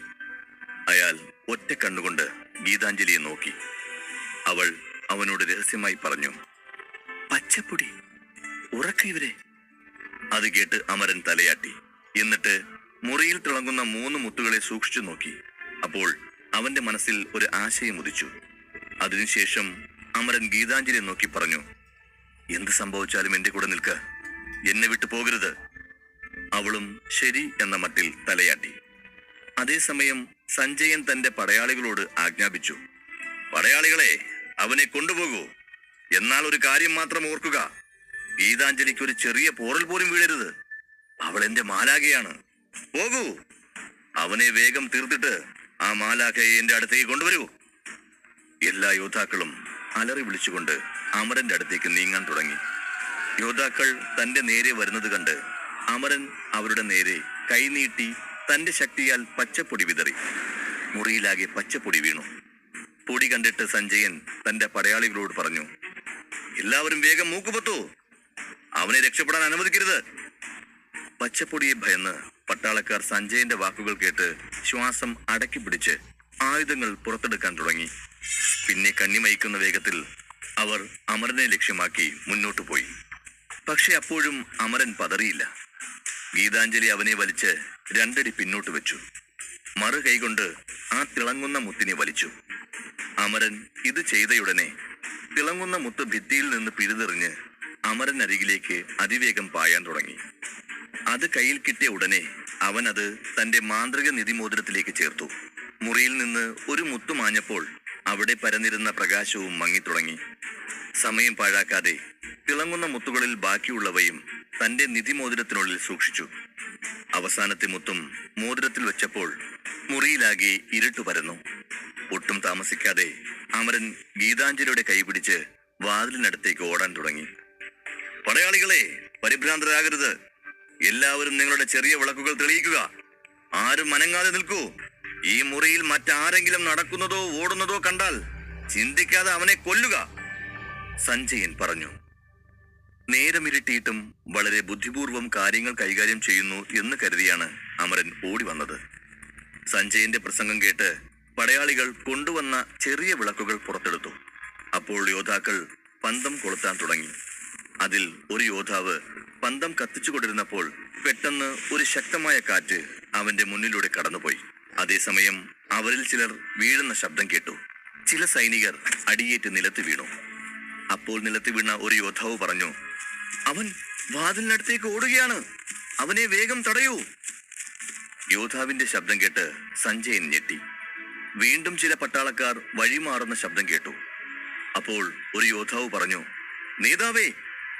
അയാൾ ഒറ്റ കണ്ണുകൊണ്ട് ഗീതാഞ്ജലിയെ നോക്കി. അവൾ അവനോട് രഹസ്യമായി പറഞ്ഞു, പച്ചപ്പൊടി, ഉറക്ക ഇവരെ. അത് കേട്ട് അമരൻ തലയാട്ടി. എന്നിട്ട് മുറിയിൽ തിളങ്ങുന്ന 3 മുത്തുകളെ സൂക്ഷിച്ചു നോക്കി. അപ്പോൾ അവന്റെ മനസ്സിൽ ഒരു ആശയം ഉദിച്ചു. അതിനുശേഷം അമരൻ ഗീതാഞ്ജലിയെ നോക്കി പറഞ്ഞു, എന്ത് സംഭവിച്ചാലും എന്റെ കൂടെ നിൽക്ക. എന്നെ വിട്ടു പോകരുത്. അവളും ശരി എന്ന മട്ടിൽ തലയാട്ടി. അതേസമയം സഞ്ജയൻ തന്റെ പടയാളികളോട് ആജ്ഞാപിച്ചു, പടയാളികളെ, അവനെ കൊണ്ടുപോകൂ. എന്നാൽ ഒരു കാര്യം മാത്രം ഓർക്കുക, ഗീതാഞ്ജലിക്ക് ഒരു ചെറിയ പോറൽ പോലും വീഴരുത്. അവൾ എന്റെ മാലാഖയാണ്. പോകൂ. അവനെ വേഗം തീർത്തിട്ട് ആ മാലാഖയെ എന്റെ അടുത്തേക്ക് കൊണ്ടുവരൂ. എല്ലാ യോദ്ധാക്കളും അലറി വിളിച്ചുകൊണ്ട് അമരന്റെ അടുത്തേക്ക് നീങ്ങാൻ തുടങ്ങി. യോദ്ധാക്കൾ തന്റെ നേരെ വരുന്നത് കണ്ട് അമരൻ അവരുടെ നേരെ കൈനീട്ടി തന്റെ ശക്തിയാൽ പച്ചപ്പൊടി വിതറി. മുറിയിലാകെ പച്ചപ്പൊടി വീണു. പൊടി കണ്ടിട്ട് സഞ്ജയൻ തന്റെ പടയാളികളോട് പറഞ്ഞു, എല്ലാവരും വേഗം മൂക്കുപൊത്തൂ. അവനെ രക്ഷപ്പെടാൻ അനുവദിക്കരുത്. പച്ചപ്പൊടിയെ ഭയന്ന് പട്ടാളക്കാർ സഞ്ജയന്റെ വാക്കുകൾ കേട്ട് ശ്വാസം അടക്കി പിടിച്ച് ആയുധങ്ങൾ പുറത്തെടുക്കാൻ തുടങ്ങി. പിന്നെ കണ്ണിമയിക്കുന്ന വേഗത്തിൽ അവർ അമരനെ ലക്ഷ്യമാക്കി മുന്നോട്ടു പോയി. പക്ഷെ അപ്പോഴും അമരൻ പതറിയില്ല. ഗീതാഞ്ജലി അവനെ വലിച്ച് രണ്ടടി പിന്നോട്ട് വെച്ചു. മറു കൈകൊണ്ട് ആ തിളങ്ങുന്ന മുത്തിനെ വലിച്ചു. അമരൻ ഇത് ചെയ്തയുടനെ തിളങ്ങുന്ന മുത്ത് ഭിത്തിയിൽ നിന്ന് പിഴുതെറിഞ്ഞ് അമരൻ അരികിലേക്ക് അതിവേഗം പായാൻ തുടങ്ങി. അത് കയ്യിൽ കിട്ടിയ ഉടനെ അവൻ അത് തന്റെ മാന്ത്രിക നിധിമോതിരത്തിലേക്ക് ചേർത്തു. മുറിയിൽ നിന്ന് ഒരു മുത്തു മാഞ്ഞപ്പോൾ അവിടെ പരന്നിരുന്ന പ്രകാശവും മങ്ങിത്തുടങ്ങി. സമയം പാഴാക്കാതെ തിളങ്ങുന്ന മുത്തുകളിൽ ബാക്കിയുള്ളവയും തന്റെ നിധിമോതിരത്തിനുള്ളിൽ സൂക്ഷിച്ചു. അവസാനത്തെ മുത്തും മോതിരത്തിൽ വെച്ചപ്പോൾ മുറിയിലാകെ ഇരുട്ടു പരന്നു. ഒട്ടും താമസിക്കാതെ അമരൻ ഗീതാഞ്ജലിയുടെ കൈപിടിച്ച് വാതിലിനടുത്തേക്ക് ഓടാൻ തുടങ്ങി. പടയാളികളെ, പരിഭ്രാന്തരാകരുത്. എല്ലാവരും നിങ്ങളുടെ ചെറിയ വിളക്കുകൾ തെളിയിക്കുക. ആരും അനങ്ങാതെ നിൽക്കൂ. ഈ മുറിയിൽ മറ്റാരെങ്കിലും നടക്കുന്നതോ ഓടുന്നതോ കണ്ടാൽ ചിന്തിക്കാതെ അവനെ കൊല്ലുക, സഞ്ജയൻ പറഞ്ഞു. നേരമിരുട്ടിയിട്ടും വളരെ ബുദ്ധിപൂർവം കാര്യങ്ങൾ കൈകാര്യം ചെയ്യുന്നു എന്ന് കരുതിയാണ് അമരൻ ഓടി വന്നത്. സഞ്ജയന്റെ പ്രസംഗം കേട്ട് പടയാളികൾ കൊണ്ടുവന്ന ചെറിയ വിളക്കുകൾ പുറത്തെടുത്തു. അപ്പോൾ യോദ്ധാക്കൾ പന്തം കൊളുത്താൻ തുടങ്ങി. അതിൽ ഒരു യോദ്ധാവ് പന്തം കത്തിച്ചുകൊണ്ടിരുന്നപ്പോൾ പെട്ടെന്ന് ഒരു ശക്തമായ കാറ്റ് അവന്റെ മുന്നിലൂടെ കടന്നുപോയി. അതേസമയം അവരിൽ ചിലർ വീഴുന്ന ശബ്ദം കേട്ടു. ചില സൈനികർ അടിയേറ്റ് നിലത്ത് വീണു. അപ്പോൾ നിലത്ത് വീണ ഒരു യോദ്ധാവ് പറഞ്ഞു, അവൻ വാതിലിനടുത്തേക്ക് ഓടുകയാണ്. അവനെ വേഗം തടയൂ. യോദ്ധാവിന്റെ ശബ്ദം കേട്ട് സഞ്ജയൻ ഞെട്ടി. വീണ്ടും ചില പട്ടാളക്കാർ വഴിമാറുന്ന ശബ്ദം കേട്ടു. അപ്പോൾ ഒരു യോദ്ധാവ് പറഞ്ഞു, നേതാവേ,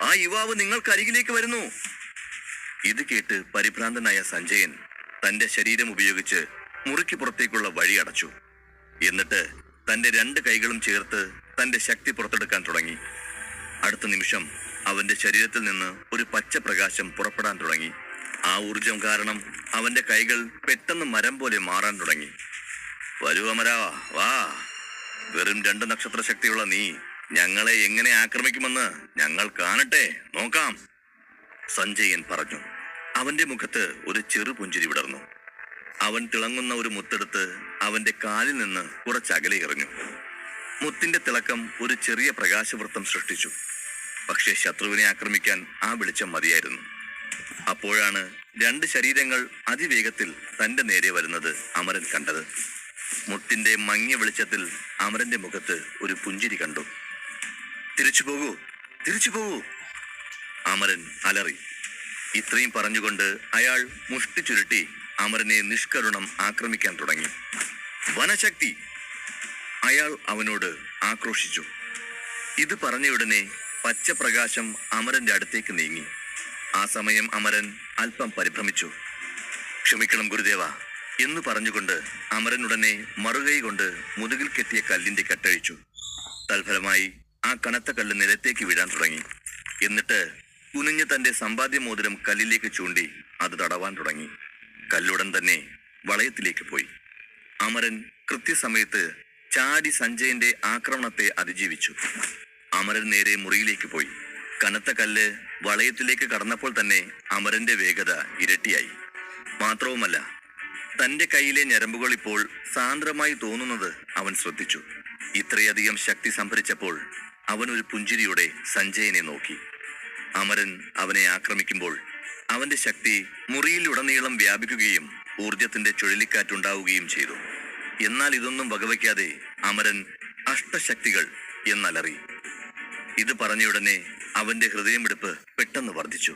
ആ യുവാവ് നിങ്ങൾക്ക് അരികിലേക്ക് വരുന്നു. ഇത് കേട്ട് പരിഭ്രാന്തനായ സഞ്ജയൻ തന്റെ ശരീരം ഉപയോഗിച്ച് മുറിക്ക് പുറത്തേക്കുള്ള വഴി അടച്ചു. എന്നിട്ട് തന്റെ രണ്ട് കൈകളും ചേർത്ത് തന്റെ ശക്തി പുറത്തെടുക്കാൻ തുടങ്ങി. അടുത്ത നിമിഷം അവന്റെ ശരീരത്തിൽ നിന്ന് ഒരു പച്ച പ്രകാശം പുറപ്പെടാൻ തുടങ്ങി. ആ ഊർജം കാരണം അവന്റെ കൈകൾ പെട്ടെന്ന് മരം പോലെ മാറാൻ തുടങ്ങി. വരൂ അമരാ, വാ. വെറും 2 നക്ഷത്ര ശക്തിയുള്ള നീ ഞങ്ങളെ എങ്ങനെ ആക്രമിക്കുമെന്ന് ഞങ്ങൾ കാണട്ടെ, നോക്കാം, സഞ്ജയൻ പറഞ്ഞു. അവന്റെ മുഖത്ത് ഒരു ചെറു പുഞ്ചിരി വിടർന്നു. അവൻ തിളങ്ങുന്ന ഒരു മുത്തെടുത്ത് അവന്റെ കാലിൽ നിന്ന് കുറച്ചകലെ എറിഞ്ഞു. മുത്തിന്റെ തിളക്കം ഒരു ചെറിയ പ്രകാശവൃത്തം സൃഷ്ടിച്ചു. പക്ഷേ ശത്രുവിനെ ആക്രമിക്കാൻ ആ വെളിച്ചം മതിയായിരുന്നു. അപ്പോഴാണ് 2 ശരീരങ്ങൾ അതിവേഗത്തിൽ തന്റെ നേരെ വരുന്നത് അമരൻ കണ്ടത്. മുത്തിന്റെ മങ്ങിയ വെളിച്ചത്തിൽ അമരന്റെ മുഖത്ത് ഒരു പുഞ്ചിരി കണ്ടു. തിരിച്ചു പോകൂ, തിരിച്ചു പോകൂ, അമരൻ അലറി. ഇത്രയും പറഞ്ഞുകൊണ്ട് അയാൾ മുഷ്ടി ചുരുട്ടി അമരനെ നിഷ്കരുണം ആക്രമിക്കാൻ തുടങ്ങി. വനശക്തി, അയാൾ അവനോട് ആക്രോശിച്ചു. ഇത് പറഞ്ഞയുടനെ പച്ചപ്രകാശം അമരന്റെ അടുത്തേക്ക് നീങ്ങി. ആ സമയം അമരൻ അല്പം പരിഭ്രമിച്ചു. ക്ഷമിക്കണം ഗുരുദേവ എന്ന് പറഞ്ഞുകൊണ്ട് അമരനുടനെ മറുകൈ കൊണ്ട് മുതുകിൽ കെട്ടിയ കല്ലിന്റെ കെട്ടഴിച്ചു. തൽഫലമായി ആ കനത്ത കല്ല് നിലത്തേക്ക് വീഴാൻ തുടങ്ങി. എന്നിട്ട് കുനിഞ്ഞ് തന്റെ സമ്പാദ്യ മോതിരം കല്ലിലേക്ക് ചൂണ്ടി അത് തടവാൻ തുടങ്ങി. കല്ലുടൻ തന്നെ വളയത്തിലേക്ക് പോയി. അമരൻ കൃത്യസമയത്ത് ചാടി സഞ്ജയന്റെ ആക്രമണത്തെ അതിജീവിച്ചു. അമരൻ നേരെ മുറിയിലേക്ക് പോയി. കനത്ത കല്ല് വളയത്തിലേക്ക് കടന്നപ്പോൾ തന്നെ അമരന്റെ വേഗത ഇരട്ടിയായി. മാത്രവുമല്ല, തന്റെ കയ്യിലെ ഞരമ്പുകൾ ഇപ്പോൾ സാന്ദ്രമായി തോന്നുന്നത് അവൻ ശ്രദ്ധിച്ചു. ഇത്രയധികം ശക്തി സംഭരിച്ചപ്പോൾ അവൻ ഒരു പുഞ്ചിരിയോടെ സഞ്ജയനെ നോക്കി. അമരൻ അവനെ ആക്രമിക്കുമ്പോൾ അവന്റെ ശക്തി മുറിയിലുടനീളം വ്യാപിക്കുകയും ഊർജത്തിന്റെ ചുഴലിക്കാറ്റുണ്ടാവുകയും ചെയ്തു. എന്നാൽ ഇതൊന്നും വകവയ്ക്കാതെ അമരൻ അഷ്ടശക്തികൾ എന്നലറി. ഇത് പറഞ്ഞയുടനെ അവന്റെ ഹൃദയമിടിപ്പ് പെട്ടെന്ന് വർദ്ധിച്ചു.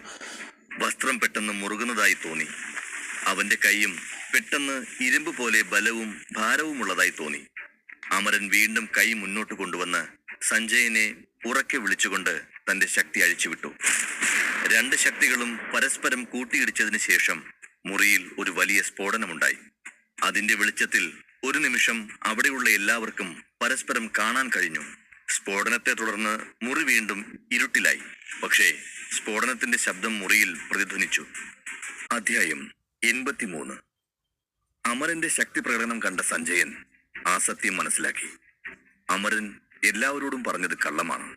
വസ്ത്രം പെട്ടെന്ന് മുറുകുന്നതായി തോന്നി. അവന്റെ കൈയും പെട്ടെന്ന് ഇരുമ്പ് പോലെ ബലവും ഭാരവുമുള്ളതായി തോന്നി. അമരൻ വീണ്ടും കൈ മുന്നോട്ട് കൊണ്ടുവന്ന് സഞ്ജയനെ ഉറക്കെ വിളിച്ചുകൊണ്ട് തന്റെ ശക്തി അഴിച്ചുവിട്ടു. രണ്ട് ശക്തികളും പരസ്പരം കൂട്ടിയിടിച്ചതിന് ശേഷം മുറിയിൽ ഒരു വലിയ സ്ഫോടനമുണ്ടായി. അതിന്റെ വെളിച്ചത്തിൽ ഒരു നിമിഷം അവിടെയുള്ള എല്ലാവർക്കും പരസ്പരം കാണാൻ കഴിഞ്ഞു. സ്ഫോടനത്തെ തുടർന്ന് മുറി വീണ്ടും ഇരുട്ടിലായി. പക്ഷേ സ്ഫോടനത്തിന്റെ ശബ്ദം മുറിയിൽ പ്രതിധ്വനിച്ചു. അധ്യായം 83. അമരന്റെ ശക്തി പ്രകടനം കണ്ട സഞ്ജയൻ ആ സത്യം മനസ്സിലാക്കി. അമരൻ എല്ലാവരോടും പറഞ്ഞത് കള്ളമാണ്.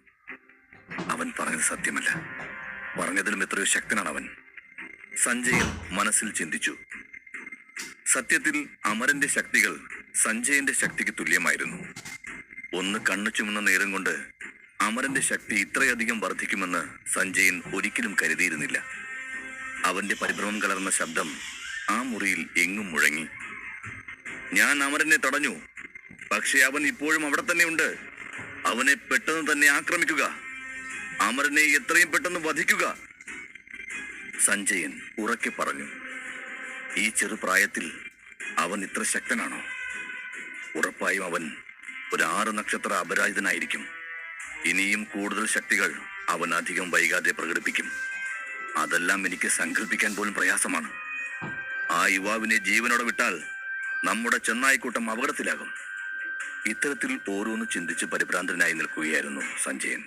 അവൻ പറഞ്ഞത് സത്യമല്ല. പറഞ്ഞതിലും എത്രയോ ശക്തനാണ് അവൻ. സഞ്ജയൻ മനസ്സിൽ ചിന്തിച്ചു. സത്യത്തിൽ അമരന്റെ ശക്തികൾ സഞ്ജയന്റെ ശക്തിക്ക് തുല്യമായിരുന്നു. ഒന്ന് കണ്ണു ചുമന്ന നേരം കൊണ്ട് അമരന്റെ ശക്തി ഇത്രയധികം വർദ്ധിക്കുമെന്ന് സഞ്ജയൻ ഒരിക്കലും കരുതിയിരുന്നില്ല. അവന്റെ പരിഭ്രമം കലർന്ന ശബ്ദം ആ മുറിയിൽ എങ്ങും മുഴങ്ങി. ഞാൻ അമരനെ തടഞ്ഞു. പക്ഷെ അവൻ ഇപ്പോഴും അവിടെ തന്നെ ഉണ്ട്. അവനെ പെട്ടെന്ന് തന്നെ ആക്രമിക്കുക. അമരനെ എത്രയും പെട്ടെന്ന് വധിക്കുക. സഞ്ജയൻ ഉറക്കെ പറഞ്ഞു. ഈ ചെറുപ്രായത്തിൽ അവൻ ഇത്ര ശക്തനാണോ? ഉറപ്പായും അവൻ ഒരു 6 നക്ഷത്ര അപരാജിതനായിരിക്കും. ഇനിയും കൂടുതൽ ശക്തികൾ അവൻ അധികം വൈകാതെ പ്രകടിപ്പിക്കും. അതെല്ലാം എനിക്ക് സങ്കല്പിക്കാൻ പോലും പ്രയാസമാണ്. ആ യുവാവിനെ ജീവനോടെ വിട്ടാൽ നമ്മുടെ ചെന്നായിക്കൂട്ടം അപകടത്തിലാകും. ഇത്തരത്തിൽ ഓരോന്ന് ചിന്തിച്ച് പരിഭ്രാന്തനായി നിൽക്കുകയായിരുന്നു സഞ്ജയൻ.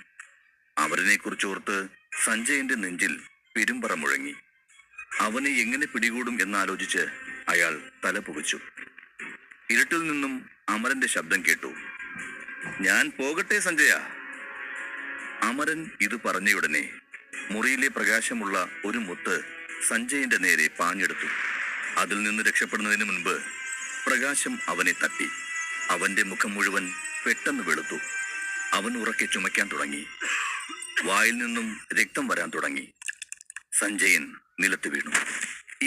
അവരനെ കുറിച്ചോർത്ത് സഞ്ജയന്റെ നെഞ്ചിൽ പെരുമ്പറ മുഴങ്ങി. അവനെ എങ്ങനെ പിടികൂടും എന്നാലോചിച്ച് അയാൾ തല പുകച്ചു. ഇരുട്ടിൽ നിന്നും അമരന്റെ ശബ്ദം കേട്ടു. ഞാൻ പോകട്ടെ സഞ്ജയ. അമരൻ ഇത് പറഞ്ഞയുടനെ മുറിയിലെ പ്രകാശമുള്ള ഒരു മുത്ത് സഞ്ജയന്റെ നേരെ പാഞ്ഞെടുത്തു. അതിൽ നിന്ന് രക്ഷപ്പെടുന്നതിന് മുൻപ് പ്രകാശം അവനെ തട്ടി. അവന്റെ മുഖം മുഴുവൻ പെട്ടെന്ന് വെളുത്തു. അവൻ ഉറക്കെ ചുമയ്ക്കാൻ തുടങ്ങി. വായിൽ നിന്നും രക്തം വരാൻ തുടങ്ങി. സഞ്ജയൻ നിലത്ത് വീണു.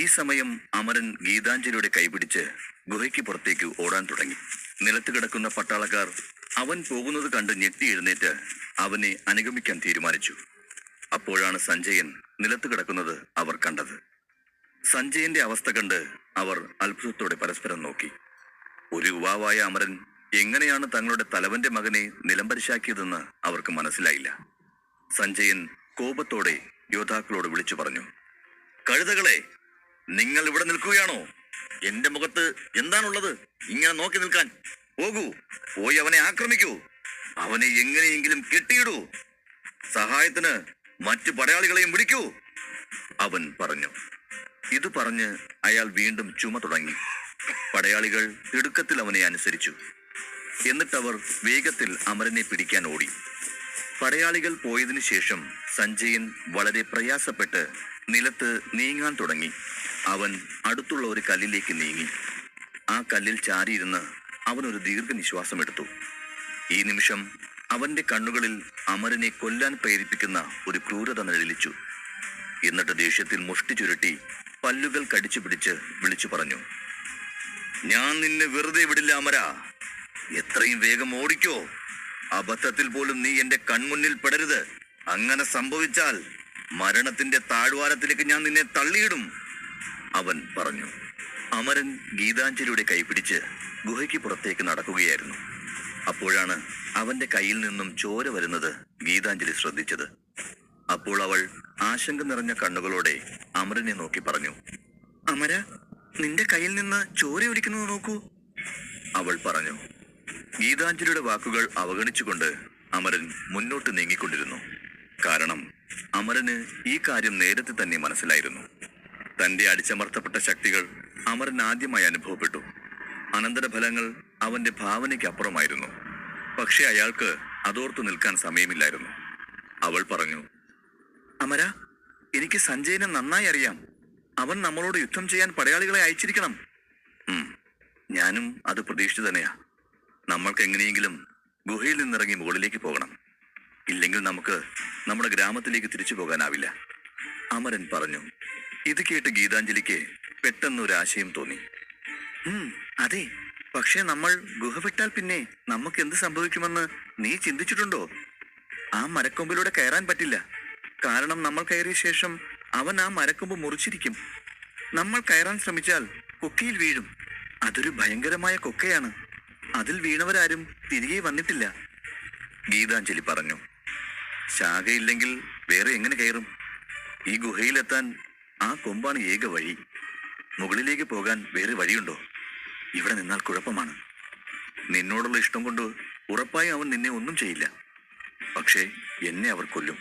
ഈ സമയം അമരൻ ഗീതാഞ്ജലിയുടെ കൈപിടിച്ച് ഗുഹയ്ക്ക് പുറത്തേക്ക് ഓടാൻ തുടങ്ങി. നിലത്ത് കിടക്കുന്ന പട്ടാളക്കാർ അവൻ പോകുന്നത് കണ്ട് ഞെട്ടി എഴുന്നേറ്റ് അവനെ അനുഗമിക്കാൻ തീരുമാനിച്ചു. അപ്പോഴാണ് സഞ്ജയൻ നിലത്ത് കിടക്കുന്നത് അവർ കണ്ടത്. സഞ്ജയന്റെ അവസ്ഥ കണ്ട് അവർ അത്ഭുതത്തോടെ പരസ്പരം നോക്കി. ഒരു യുവാവായ അമരൻ എങ്ങനെയാണ് തങ്ങളുടെ തലവന്റെ മകനെ നിലംപരിശാക്കിയതെന്ന് അവർക്ക് മനസ്സിലായില്ല. സഞ്ജയൻ കോപത്തോടെ യോദ്ധാക്കളോട് വിളിച്ചു പറഞ്ഞു. കഴുതകളെ, നിങ്ങൾ ഇവിടെ നിൽക്കുകയാണോ? എന്റെ മുഖത്ത് എന്താണുള്ളത് ഇങ്ങനെ നോക്കി നിൽക്കാൻ? പോകൂ, പോയി അവനെ ആക്രമിക്കൂ. അവനെ എങ്ങനെയെങ്കിലും കെട്ടിയിടൂ. സഹായത്തിന് മറ്റു പടയാളികളെയും വിളിക്കൂ, അവൻ പറഞ്ഞു. ഇത് പറഞ്ഞ് അയാൾ വീണ്ടും ചുമ തുടങ്ങി. പടയാളികൾ തിടുക്കത്തിൽ അവനെ അനുസരിച്ചു. എന്നിട്ടവർ വേഗത്തിൽ അമരനെ പിടിക്കാൻ ഓടി. പടയാളികൾ പോയതിനു ശേഷം സഞ്ജയൻ വളരെ പ്രയാസപ്പെട്ട് നിലത്ത് നീങ്ങാൻ തുടങ്ങി. അവൻ അടുത്തുള്ള ഒരു കല്ലിലേക്ക് നീങ്ങി. ആ കല്ലിൽ ചാരിയിരുന്ന് അവനൊരു ദീർഘനിശ്വാസം എടുത്തു. ഈ നിമിഷം അവന്റെ കണ്ണുകളിൽ അമരനെ കൊല്ലാൻ പ്രേരിപ്പിക്കുന്ന ഒരു ക്രൂരത നിഴലിച്ചു. എന്നിട്ട് ദേഷ്യത്തിൽ മുഷ്ടി ചുരുട്ടി പല്ലുകൾ കടിച്ചു പിടിച്ച് വിളിച്ചു പറഞ്ഞു. ഞാൻ നിന്നെ വെറുതെ വിടില്ല അമര. എത്രയും വേഗം ഓടിക്കോ. അബദ്ധത്തിൽ പോലും നീ എന്റെ കൺമുന്നിൽ പെടരുത്. അങ്ങനെ സംഭവിച്ചാൽ മരണത്തിന്റെ താഴ്വാരത്തിലേക്ക് ഞാൻ നിന്നെ തള്ളിയിടും, അവൻ പറഞ്ഞു. അമരൻ ഗീതാഞ്ജലിയുടെ കൈപിടിച്ച് ഗുഹയ്ക്ക് പുറത്തേക്ക് നടക്കുകയായിരുന്നു. അപ്പോഴാണ് അവന്റെ കയ്യിൽ നിന്നും ചോര വരുന്നത് ഗീതാഞ്ജലി ശ്രദ്ധിച്ചത്. അപ്പോൾ അവൾ ആശങ്ക നിറഞ്ഞ കണ്ണുകളോടെ അമരനെ നോക്കി പറഞ്ഞു. അമര, നിന്റെ കയ്യിൽ നിന്ന് ചോര ഒലിക്കുന്നത് നോക്കൂ, അവൾ പറഞ്ഞു. ഗീതാഞ്ജലിയുടെ വാക്കുകൾ അവഗണിച്ചുകൊണ്ട് അമരൻ മുന്നോട്ട് നീങ്ങിക്കൊണ്ടിരുന്നു. കാരണം അമരന് ഈ കാര്യം നേരത്തെ തന്നെ മനസ്സിലായിരുന്നു. തന്റെ അടിച്ചമർത്തപ്പെട്ട ശക്തികൾ അമരൻ ആദ്യമായി അനുഭവപ്പെട്ടു. അനന്തരഫലങ്ങൾ അവന്റെ ഭാവനയ്ക്ക് അപ്പുറമായിരുന്നു. പക്ഷെ അയാൾക്ക് അതോർത്തു നിൽക്കാൻ സമയമില്ലായിരുന്നു. അവൾ പറഞ്ഞു. അമര, എനിക്ക് സഞ്ജയനെ നന്നായി അറിയാം. അവൻ നമ്മളോട് യുദ്ധം ചെയ്യാൻ പടയാളികളെ അയച്ചിരിക്കണം. ഞാനും അത് പ്രതീക്ഷിച്ചു തന്നെയാ. നമ്മൾക്ക് എങ്ങനെയെങ്കിലും ഗുഹയിൽ നിന്നിറങ്ങി മുകളിലേക്ക് പോകണം. ഇല്ലെങ്കിൽ നമുക്ക് നമ്മുടെ ഗ്രാമത്തിലേക്ക് തിരിച്ചു പോകാനാവില്ല, അമരൻ പറഞ്ഞു. ഇത് കേട്ട് ഗീതാഞ്ജലിക്ക് പെട്ടെന്ന് ഒരു ആശയം തോന്നി. അതെ, പക്ഷെ നമ്മൾ ഗുഹ വിട്ടാൽ പിന്നെ നമുക്ക് എന്ത് സംഭവിക്കുമെന്ന് നീ ചിന്തിച്ചിട്ടുണ്ടോ? ആ മരക്കൊമ്പിലൂടെ കയറാൻ പറ്റില്ല. കാരണം നമ്മൾ കയറിയ ശേഷം അവൻ ആ മരക്കൊമ്പ് മുറിച്ചിരിക്കും. നമ്മൾ കയറാൻ ശ്രമിച്ചാൽ കൊക്കയിൽ വീഴും. അതൊരു ഭയങ്കരമായ കൊക്കയാണ്. അതിൽ വീണവരാരും തിരികെ വന്നിട്ടില്ല. ഗീതാഞ്ജലി പറഞ്ഞു. ശാഖയില്ലെങ്കിൽ വേറെ എങ്ങനെ കയറും? ഈ ഗുഹയിലെത്താൻ ആ കൊമ്പാണ് ഏക വഴി. മുകളിലേക്ക് പോകാൻ വേറെ വഴിയുണ്ടോ? ഇവിടെ നിന്നാൽ കുഴപ്പമാണ്. നിന്നോടുള്ള ഇഷ്ടം കൊണ്ട് ഉറപ്പായും അവൻ നിന്നെ ഒന്നും ചെയ്യില്ല. പക്ഷേ എന്നെ അവർ കൊല്ലും.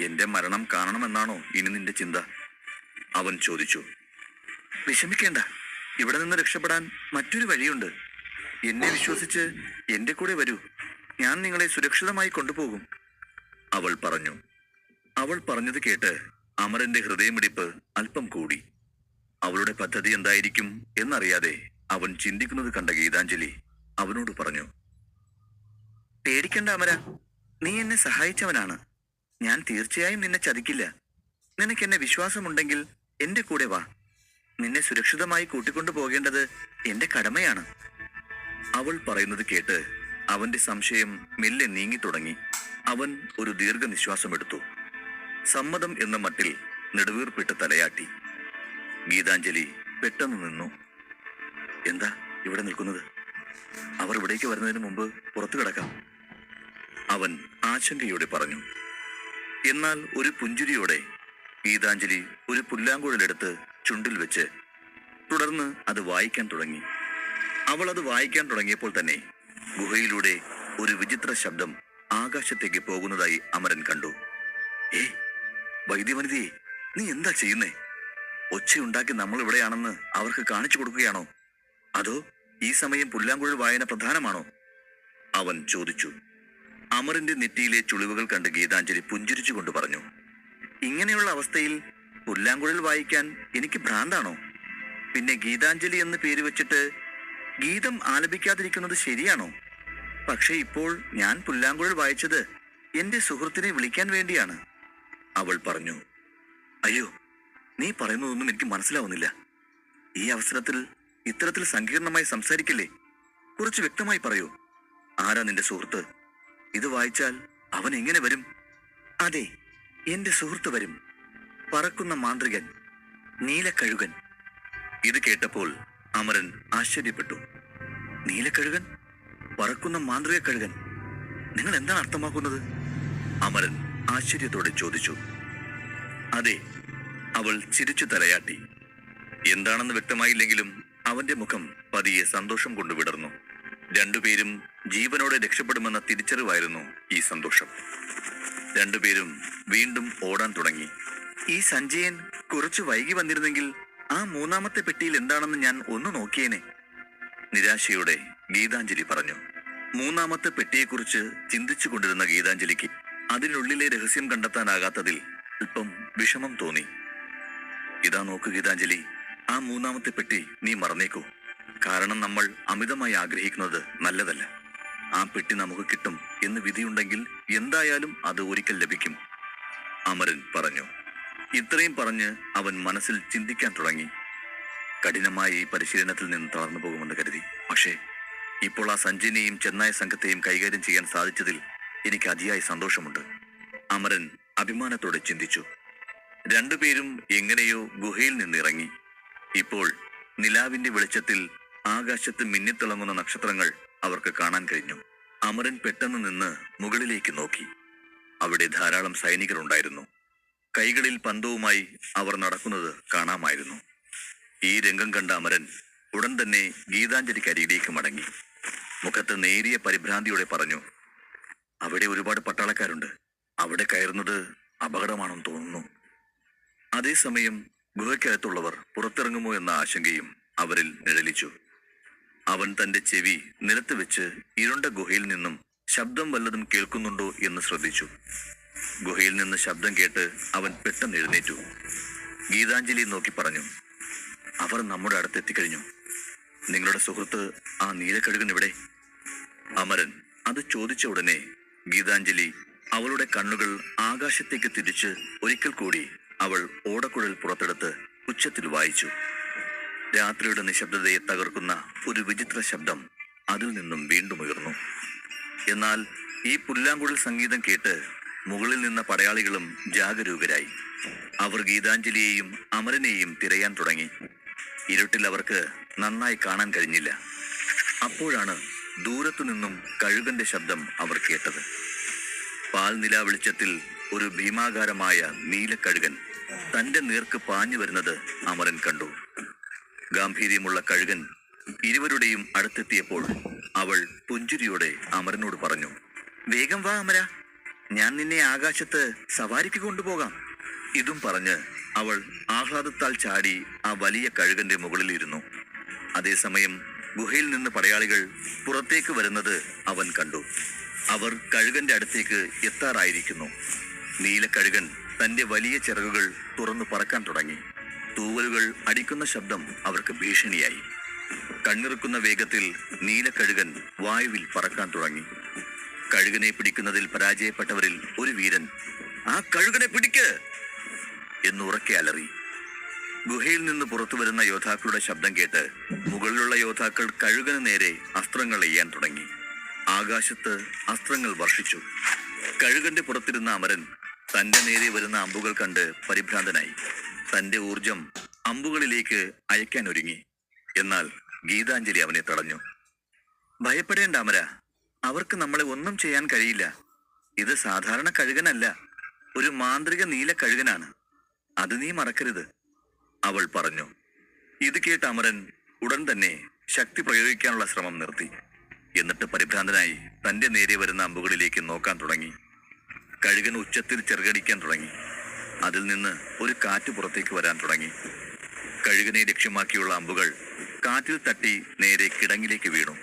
എന്റെ മരണം കാണണമെന്നാണോ ഇനി നിന്റെ ചിന്ത? അവൻ ചോദിച്ചു. വിഷമിക്കേണ്ട, ഇവിടെ നിന്ന് രക്ഷപ്പെടാൻ മറ്റൊരു വഴിയുണ്ട്. എന്നെ വിശ്വസിച്ച് എന്റെ കൂടെ വരൂ. ഞാൻ നിങ്ങളെ സുരക്ഷിതമായി കൊണ്ടുപോകും, അവൾ പറഞ്ഞു. അവൾ പറഞ്ഞത് കേട്ട് അമരന്റെ ഹൃദയമിടിപ്പ് അല്പം കൂടി. അവളുടെ പദ്ധതി എന്തായിരിക്കും എന്നറിയാതെ അവൻ ചിന്തിക്കുന്നത് കണ്ട ഗീതാഞ്ജലി അവനോട് പറഞ്ഞു. പേടിക്കണ്ട അമര, നീ എന്നെ സഹായിച്ചവനാണ്. ഞാൻ തീർച്ചയായും നിന്നെ ചതിക്കില്ല. നിനക്ക് എന്നെ വിശ്വാസമുണ്ടെങ്കിൽ എന്റെ കൂടെ വാ. നിന്നെ സുരക്ഷിതമായി കൂട്ടിക്കൊണ്ടു പോകേണ്ടത് എന്റെ കടമയാണ്. അവൾ പറയുന്നത് കേട്ട് അവന്റെ സംശയം മെല്ലെ നീങ്ങി തുടങ്ങി. അവൻ ഒരു ദീർഘനിശ്വാസമെടുത്തു. സമ്മതം എന്ന മട്ടിൽ നെടുവീർപ്പിട്ട് തലയാട്ടി. ഗീതാഞ്ജലി പെട്ടെന്ന് നിന്നു. എന്താ ഇവിടെ നിൽക്കുന്നത്? അവർ ഇവിടേക്ക് വരുന്നതിന് മുമ്പ് പുറത്തു കിടക്കാം, അവൻ ആശങ്കയോടെ പറഞ്ഞു. എന്നാൽ ഒരു പുഞ്ചിരിയോടെ ഗീതാഞ്ജലി ഒരു പുല്ലാങ്കുഴലെടുത്ത് ചുണ്ടിൽ വെച്ച് തുടർന്ന് അത് വായിക്കാൻ തുടങ്ങി. അവൾ അത് വായിക്കാൻ തുടങ്ങിയപ്പോൾ തന്നെ ഗുഹയിലൂടെ ഒരു വിചിത്ര ശബ്ദം ആകാശത്തേക്ക് പോകുന്നതായി അമരൻ കണ്ടു. വൈദ്യവനിതയെ, നീ എന്താ ചെയ്യുന്നേ? ഒച്ചയുണ്ടാക്കി നമ്മൾ ഇവിടെയാണെന്ന് അവർക്ക് കാണിച്ചു കൊടുക്കുകയാണോ? അതോ ഈ സമയം പുല്ലാങ്കുഴൽ വായന പ്രധാനമാണോ? അവൻ ചോദിച്ചു. അമറിന്റെ നെറ്റിയിലെ ചുളിവുകൾ കണ്ട് ഗീതാഞ്ജലി പുഞ്ചിരിച്ചുകൊണ്ട് പറഞ്ഞു. ഇങ്ങനെയുള്ള അവസ്ഥയിൽ പുല്ലാങ്കുഴൽ വായിക്കാൻ എനിക്ക് ഭ്രാന്താണോ? പിന്നെ ഗീതാഞ്ജലി എന്ന് പേര് വെച്ചിട്ട് ഗീതം ആലപിക്കാതിരിക്കുന്നത് ശരിയാണോ? പക്ഷെ ഇപ്പോൾ ഞാൻ പുല്ലാങ്കുഴൽ വായിച്ചത് എന്റെ സുഹൃത്തിനെ വിളിക്കാൻ വേണ്ടിയാണ്, അവൾ പറഞ്ഞു. അയ്യോ, നീ പറയുന്നതൊന്നും എനിക്ക് മനസ്സിലാവുന്നില്ല. ഈ അവസരത്തിൽ ഇത്തരത്തിൽ സങ്കീർണമായി സംസാരിക്കില്ലേ. കുറച്ച് വ്യക്തമായി പറയൂ. ആരാ നിന്റെ സുഹൃത്ത്? ഇത് വായിച്ചാൽ അവൻ എങ്ങനെ വരും? അതെ, എന്റെ സുഹൃത്ത് വരും. പറക്കുന്ന മാന്ത്രികൻ, നീലക്കഴുകൻ. ഇത് കേട്ടപ്പോൾ അമരൻ ആശ്ചര്യപ്പെട്ടു. നീലക്കഴുകൻ? പറക്കുന്ന മാന്ത്രിക കഴുകൻ? നിങ്ങൾ എന്താണ് അർത്ഥമാക്കുന്നത്? അമരൻ ആശ്ചര്യത്തോടെ ചോദിച്ചു. അതെ, അവൾ ചിരിച്ചു തലയാട്ടി. എന്താണെന്ന് വ്യക്തമായില്ലെങ്കിലും അവന്റെ മുഖം പതിയെ സന്തോഷം കൊണ്ട് വിടർന്നു. രണ്ടുപേരും ജീവനോടെ രക്ഷപ്പെടുമെന്ന തിരിച്ചറിവായിരുന്നു ഈ സന്തോഷം. രണ്ടുപേരും വീണ്ടും ഓടാൻ തുടങ്ങി. ഈ സഞ്ജയൻ കുറച്ചു വൈകി വന്നിരുന്നെങ്കിൽ ആ മൂന്നാമത്തെ പെട്ടിയിൽ എന്താണെന്ന് ഞാൻ ഒന്ന് നോക്കിയേനെ, നിരാശയോടെ ഗീതാഞ്ജലി പറഞ്ഞു. മൂന്നാമത്തെ പെട്ടിയെക്കുറിച്ച് ചിന്തിച്ചു കൊണ്ടിരുന്ന ഗീതാഞ്ജലിക്ക് അതിനുള്ളിലെ രഹസ്യം കണ്ടെത്താനാകാത്തതിൽ അല്പം വിഷമം തോന്നി. ഇതാ നോക്കൂ ഗീതാഞ്ജലി, ആ മൂന്നാമത്തെ പെട്ടി നീ മറന്നേക്കൂ. കാരണം നമ്മൾ അമിതമായി ആഗ്രഹിക്കുന്നത് നല്ലതല്ല. ആ പെട്ടി നമുക്ക് കിട്ടും എന്ന് വിധിയുണ്ടെങ്കിൽ എന്തായാലും അത് ഒരിക്കൽ ലഭിക്കും, അമരൻ പറഞ്ഞു. ഇത്രയും പറഞ്ഞ് അവൻ മനസ്സിൽ ചിന്തിക്കാൻ തുടങ്ങി. കഠിനമായ ഈ പരിശീലനത്തിൽ നിന്ന് തളർന്നു പോകുമെന്ന് കരുതി. പക്ഷേ ഇപ്പോൾ ആ സഞ്ജയനെയും ചെന്നായ സംഘത്തെയും കൈകാര്യം ചെയ്യാൻ സാധിച്ചതിൽ എനിക്ക് അതിയായ സന്തോഷമുണ്ട്, അമരൻ അഭിമാനത്തോടെ ചിന്തിച്ചു. രണ്ടുപേരും എങ്ങനെയോ ഗുഹയിൽ നിന്നിറങ്ങി. ഇപ്പോൾ നിലാവിന്റെ വെളിച്ചത്തിൽ ആകാശത്ത് മിന്നിത്തിളങ്ങുന്ന നക്ഷത്രങ്ങൾ അവർക്ക് കാണാൻ കഴിഞ്ഞു. അമരൻ പെട്ടെന്ന് നിന്ന് മുകളിലേക്ക് നോക്കി. അവിടെ ധാരാളം സൈനികർ ഉണ്ടായിരുന്നു. കൈകളിൽ പന്തവുമായി അവർ നടക്കുന്നത് കാണാമായിരുന്നു. ഈ രംഗം കണ്ട അമരൻ ഉടൻ തന്നെ ഗീതാഞ്ജലിക്ക് അരികിലേക്ക് മടങ്ങി. മുഖത്ത് നേരിയ പരിഭ്രാന്തിയോടെ പറഞ്ഞു. അവിടെ ഒരുപാട് പട്ടാളക്കാരുണ്ട്. അവിടെ കയറുന്നത് അപകടമാണെന്ന് തോന്നുന്നു. അതേസമയം ഗുഹയ്ക്കകത്തുള്ളവർ പുറത്തിറങ്ങുമോ എന്ന ആശങ്കയും അവരിൽ നിഴലിച്ചു. അവൻ തന്റെ ചെവി നിലത്ത് വെച്ച് ഇരുണ്ട ഗുഹയിൽ നിന്നും ശബ്ദം വല്ലതും കേൾക്കുന്നുണ്ടോ എന്ന് ശ്രദ്ധിച്ചു. ഗുഹയിൽ നിന്ന് ശബ്ദം കേട്ട് അവൻ പെട്ടെന്ന് എഴുന്നേറ്റു. ഗീതാഞ്ജലി നോക്കി പറഞ്ഞു. അവർ നമ്മുടെ അടുത്തെത്തിക്കഴിഞ്ഞു. നിങ്ങളുടെ സുഹൃത്ത് ആ നീലക്കഴുകൻ എവിടെ? അമരൻ അത് ചോദിച്ച ഉടനെ ഗീതാഞ്ജലി അവളുടെ കണ്ണുകൾ ആകാശത്തേക്ക് തിരിച്ച് ഒരിക്കൽ കൂടി അവൾ ഓടക്കുഴൽ പുറത്തെടുത്ത് ഉച്ചത്തിൽ വായിച്ചു. രാത്രിയുടെ നിശബ്ദതയെ തകർക്കുന്ന ഒരു വിചിത്ര ശബ്ദം അതിൽ നിന്നും വീണ്ടും ഉയർന്നു. എന്നാൽ ഈ പുല്ലാങ്കുഴൽ സംഗീതം കേട്ട് മുകളിൽ നിന്ന പടയാളികളും ജാഗരൂകരായി. അവർ ഗീതാഞ്ജലിയെയും അമരനെയും തിരയാൻ തുടങ്ങി. ഇരുട്ടിൽ അവർക്ക് നന്നായി കാണാൻ കഴിഞ്ഞില്ല. അപ്പോഴാണ് ദൂരത്തു നിന്നും കഴുകന്റെ ശബ്ദം അവർ കേട്ടത്. പാൽനില വെളിച്ചത്തിൽ ഒരു ഭീമാകാരമായ നീലക്കഴുകൻ തന്റെ നേർക്ക് പാഞ്ഞു വരുന്നത് അമരൻ കണ്ടു. ഗാംഭീര്യമുള്ള കഴുകൻ ഇരുവരുടെയും അടുത്തെത്തിയപ്പോൾ അവൾ പുഞ്ചിരിയോടെ അമരനോട് പറഞ്ഞു, വേഗം വാ അമര, ഞാൻ നിന്നെ ആകാശത്ത് സവാരിക്ക് കൊണ്ടുപോകാം. ഇതും പറഞ്ഞ് അവൾ ആഹ്ലാദത്താൽ ചാടി ആ വലിയ കഴുകന്റെ മുകളിലിരുന്നു. അതേസമയം ഗുഹയിൽ നിന്ന് പടയാളികൾ പുറത്തേക്ക് വരുന്നത് അവൻ കണ്ടു. അവർ കഴുകന്റെ അടുത്തേക്ക് എത്താറായിരിക്കുന്നു. നീലക്കഴുകൻ തന്റെ വലിയ ചിറകുകൾ തുറന്നു പറക്കാൻ തുടങ്ങി. തൂവലുകൾ അടിക്കുന്ന ശബ്ദം അവർക്ക് ഭീഷണിയായി. കണ്ണിറുക്കുന്ന വേഗത്തിൽ നീലക്കഴുകൻ വായുവിൽ പറക്കാൻ തുടങ്ങി. കഴുകനെ പിടിക്കുന്നതിൽ പരാജയപ്പെട്ടവരിൽ ഒരു വീരൻ, ആ കഴുകനെ പിടിക്ക് എന്നുറക്കെ അലറി. ഗുഹയിൽ നിന്ന് പുറത്തു വരുന്ന യോദ്ധാക്കളുടെ ശബ്ദം കേട്ട് മുകളിലുള്ള യോദ്ധാക്കൾ കഴുകന് നേരെ അസ്ത്രങ്ങൾ എയ്യാൻ തുടങ്ങി. ആകാശത്ത് അസ്ത്രങ്ങൾ വർഷിച്ചു. കഴുകന്റെ പുറത്തിരുന്ന അമരൻ തന്റെ നേരെ വരുന്ന അമ്പുകൾ കണ്ട് പരിഭ്രാന്തനായി. തന്റെ ഊർജം അമ്പുകളിലേക്ക് അയക്കാൻ ഒരുങ്ങി. എന്നാൽ ഗീതാഞ്ജലി അവനെ തടഞ്ഞു. ഭയപ്പെടേണ്ട അമര, അവർക്ക് നമ്മളെ ഒന്നും ചെയ്യാൻ കഴിയില്ല. ഇത് സാധാരണ കഴുകനല്ല, ഒരു മാന്ത്രിക നീല കഴുകനാണ്. അത് നീ മറക്കരുത്, അവൾ പറഞ്ഞു. ഇത് കേട്ട അമരൻ ഉടൻ തന്നെ ശക്തി പ്രയോഗിക്കാനുള്ള ശ്രമം നിർത്തി. എന്നിട്ട് പരിഭ്രാന്തനായി തന്റെ നേരെ വരുന്ന അമ്പുകളിലേക്ക് നോക്കാൻ തുടങ്ങി. കഴുകൻ ഉച്ചത്തിൽ ചെറുകടിക്കാൻ തുടങ്ങി. അതിൽ നിന്ന് ഒരു കാറ്റ് പുറത്തേക്ക് വരാൻ തുടങ്ങി. കഴുകനെ ലക്ഷ്യമാക്കിയുള്ള അമ്പുകൾ കാറ്റിൽ തട്ടി നേരെ കിടങ്ങിലേക്ക് വീണു.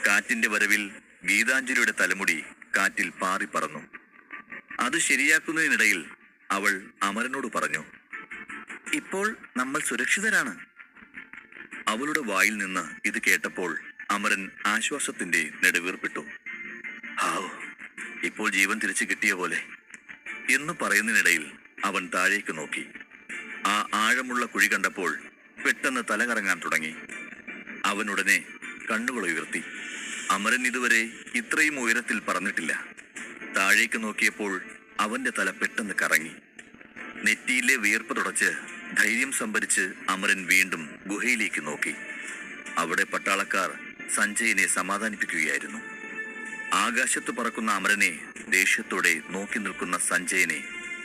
കാറ്റിന്റെ വരവിൽ ഗീതാഞ്ജലിയുടെ തലമുടി കാറ്റിൽ പാറി പറന്നു. അത് ശരിയാക്കുന്നതിനിടയിൽ അവൾ അമരനോട് പറഞ്ഞു, ഇപ്പോൾ നമ്മൾ സുരക്ഷിതരാണ്. അവളുടെ വായിൽ നിന്ന് ഇത് കേട്ടപ്പോൾ അമരൻ ആശ്വാസത്തിന്റെ നെടുവീർപ്പിട്ടു. ഹാവ്, ഇപ്പോൾ ജീവൻ തിരിച്ചു കിട്ടിയ പോലെ എന്ന് പറയുന്നതിനിടയിൽ അവൻ താഴേക്ക് നോക്കി. ആ ആഴമുള്ള കുഴി കണ്ടപ്പോൾ പെട്ടെന്ന് തല കറങ്ങാൻ തുടങ്ങി. അവൻ ഉടനെ കണ്ണുകൾ ഉയർത്തി. അമരൻ ഇതുവരെ ഇത്രയും ഉയരത്തിൽ പറന്നിട്ടില്ല. താഴേക്ക് നോക്കിയപ്പോൾ അവന്റെ തല പെട്ടെന്ന് കറങ്ങി. നെറ്റിയിലെ വിയർപ്പ് തുടച്ച് ധൈര്യം സംഭരിച്ച് അമരൻ വീണ്ടും ഗുഹയിലേക്ക് നോക്കി. അവിടെ പട്ടാളക്കാർ സഞ്ജയനെ സമാധാനിപ്പിക്കുകയായിരുന്നു. ആകാശത്ത് പറക്കുന്ന അമരനെ ദേഷ്യത്തോടെ നോക്കി നിൽക്കുന്ന സഞ്ജയനെ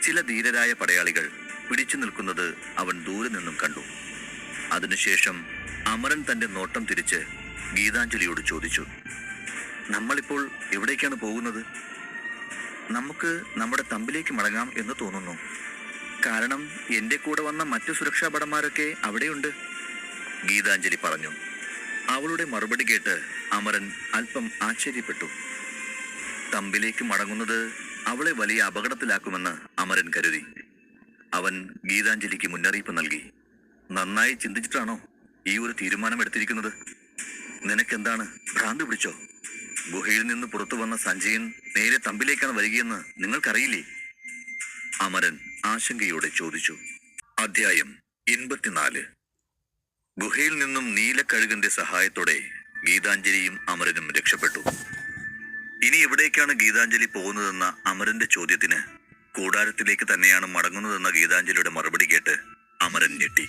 ചില ധീരരായ പടയാളികൾ പിടിച്ചു നിൽക്കുന്നത് അവൻ ദൂരെ നിന്നും കണ്ടു. അതിനുശേഷം അമരൻ തന്റെ നോട്ടം തിരിച്ച് ഗീതാഞ്ജലിയോട് ചോദിച്ചു, നമ്മളിപ്പോൾ എവിടേക്കാണ് പോകുന്നത്? നമുക്ക് നമ്മുടെ തമ്പിലേക്ക് മടങ്ങാം എന്ന് തോന്നുന്നു. കാരണം എന്റെ കൂടെ വന്ന മറ്റു സുരക്ഷാ ഭടന്മാരൊക്കെ അവിടെയുണ്ട്, ഗീതാഞ്ജലി പറഞ്ഞു. അവളുടെ മറുപടി കേട്ട് അമരൻ അല്പം ആശ്ചര്യപ്പെട്ടു. തമ്പിലേക്ക് മടങ്ങുന്നത് അവളെ വലിയ അപകടത്തിലാക്കുമെന്ന് അമരൻ കരുതി. അവൻ ഗീതാഞ്ജലിക്ക് മുന്നറിയിപ്പ് നൽകി. നന്നായി ചിന്തിച്ചിട്ടാണോ ഈ ഒരു തീരുമാനമെടുത്തിരിക്കുന്നത്? നിനക്കെന്താണ്, ഭ്രാന്ത് പിടിച്ചോ? ഗുഹയിൽ നിന്ന് പുറത്തു വന്ന സഞ്ജയൻ നേരെ തമ്പിലേക്കാണ് വരികയെന്ന് നിങ്ങൾക്കറിയില്ലേ? അമരൻ ആശങ്കയോടെ ചോദിച്ചു. അധ്യായം 84. ഗുഹയിൽ നിന്നും നീലക്കഴുകന്റെ സഹായത്തോടെ ഗീതാഞ്ജലിയും അമരനും രക്ഷപ്പെട്ടു. ഇനി എവിടേക്കാണ് ഗീതാഞ്ജലി പോകുന്നതെന്ന അമരന്റെ ചോദ്യത്തിന് കൂടാരത്തിലേക്ക് തന്നെയാണ് മടങ്ങുന്നതെന്ന ഗീതാഞ്ജലിയുടെ മറുപടി കേട്ട് അമരൻ ഞെട്ടി.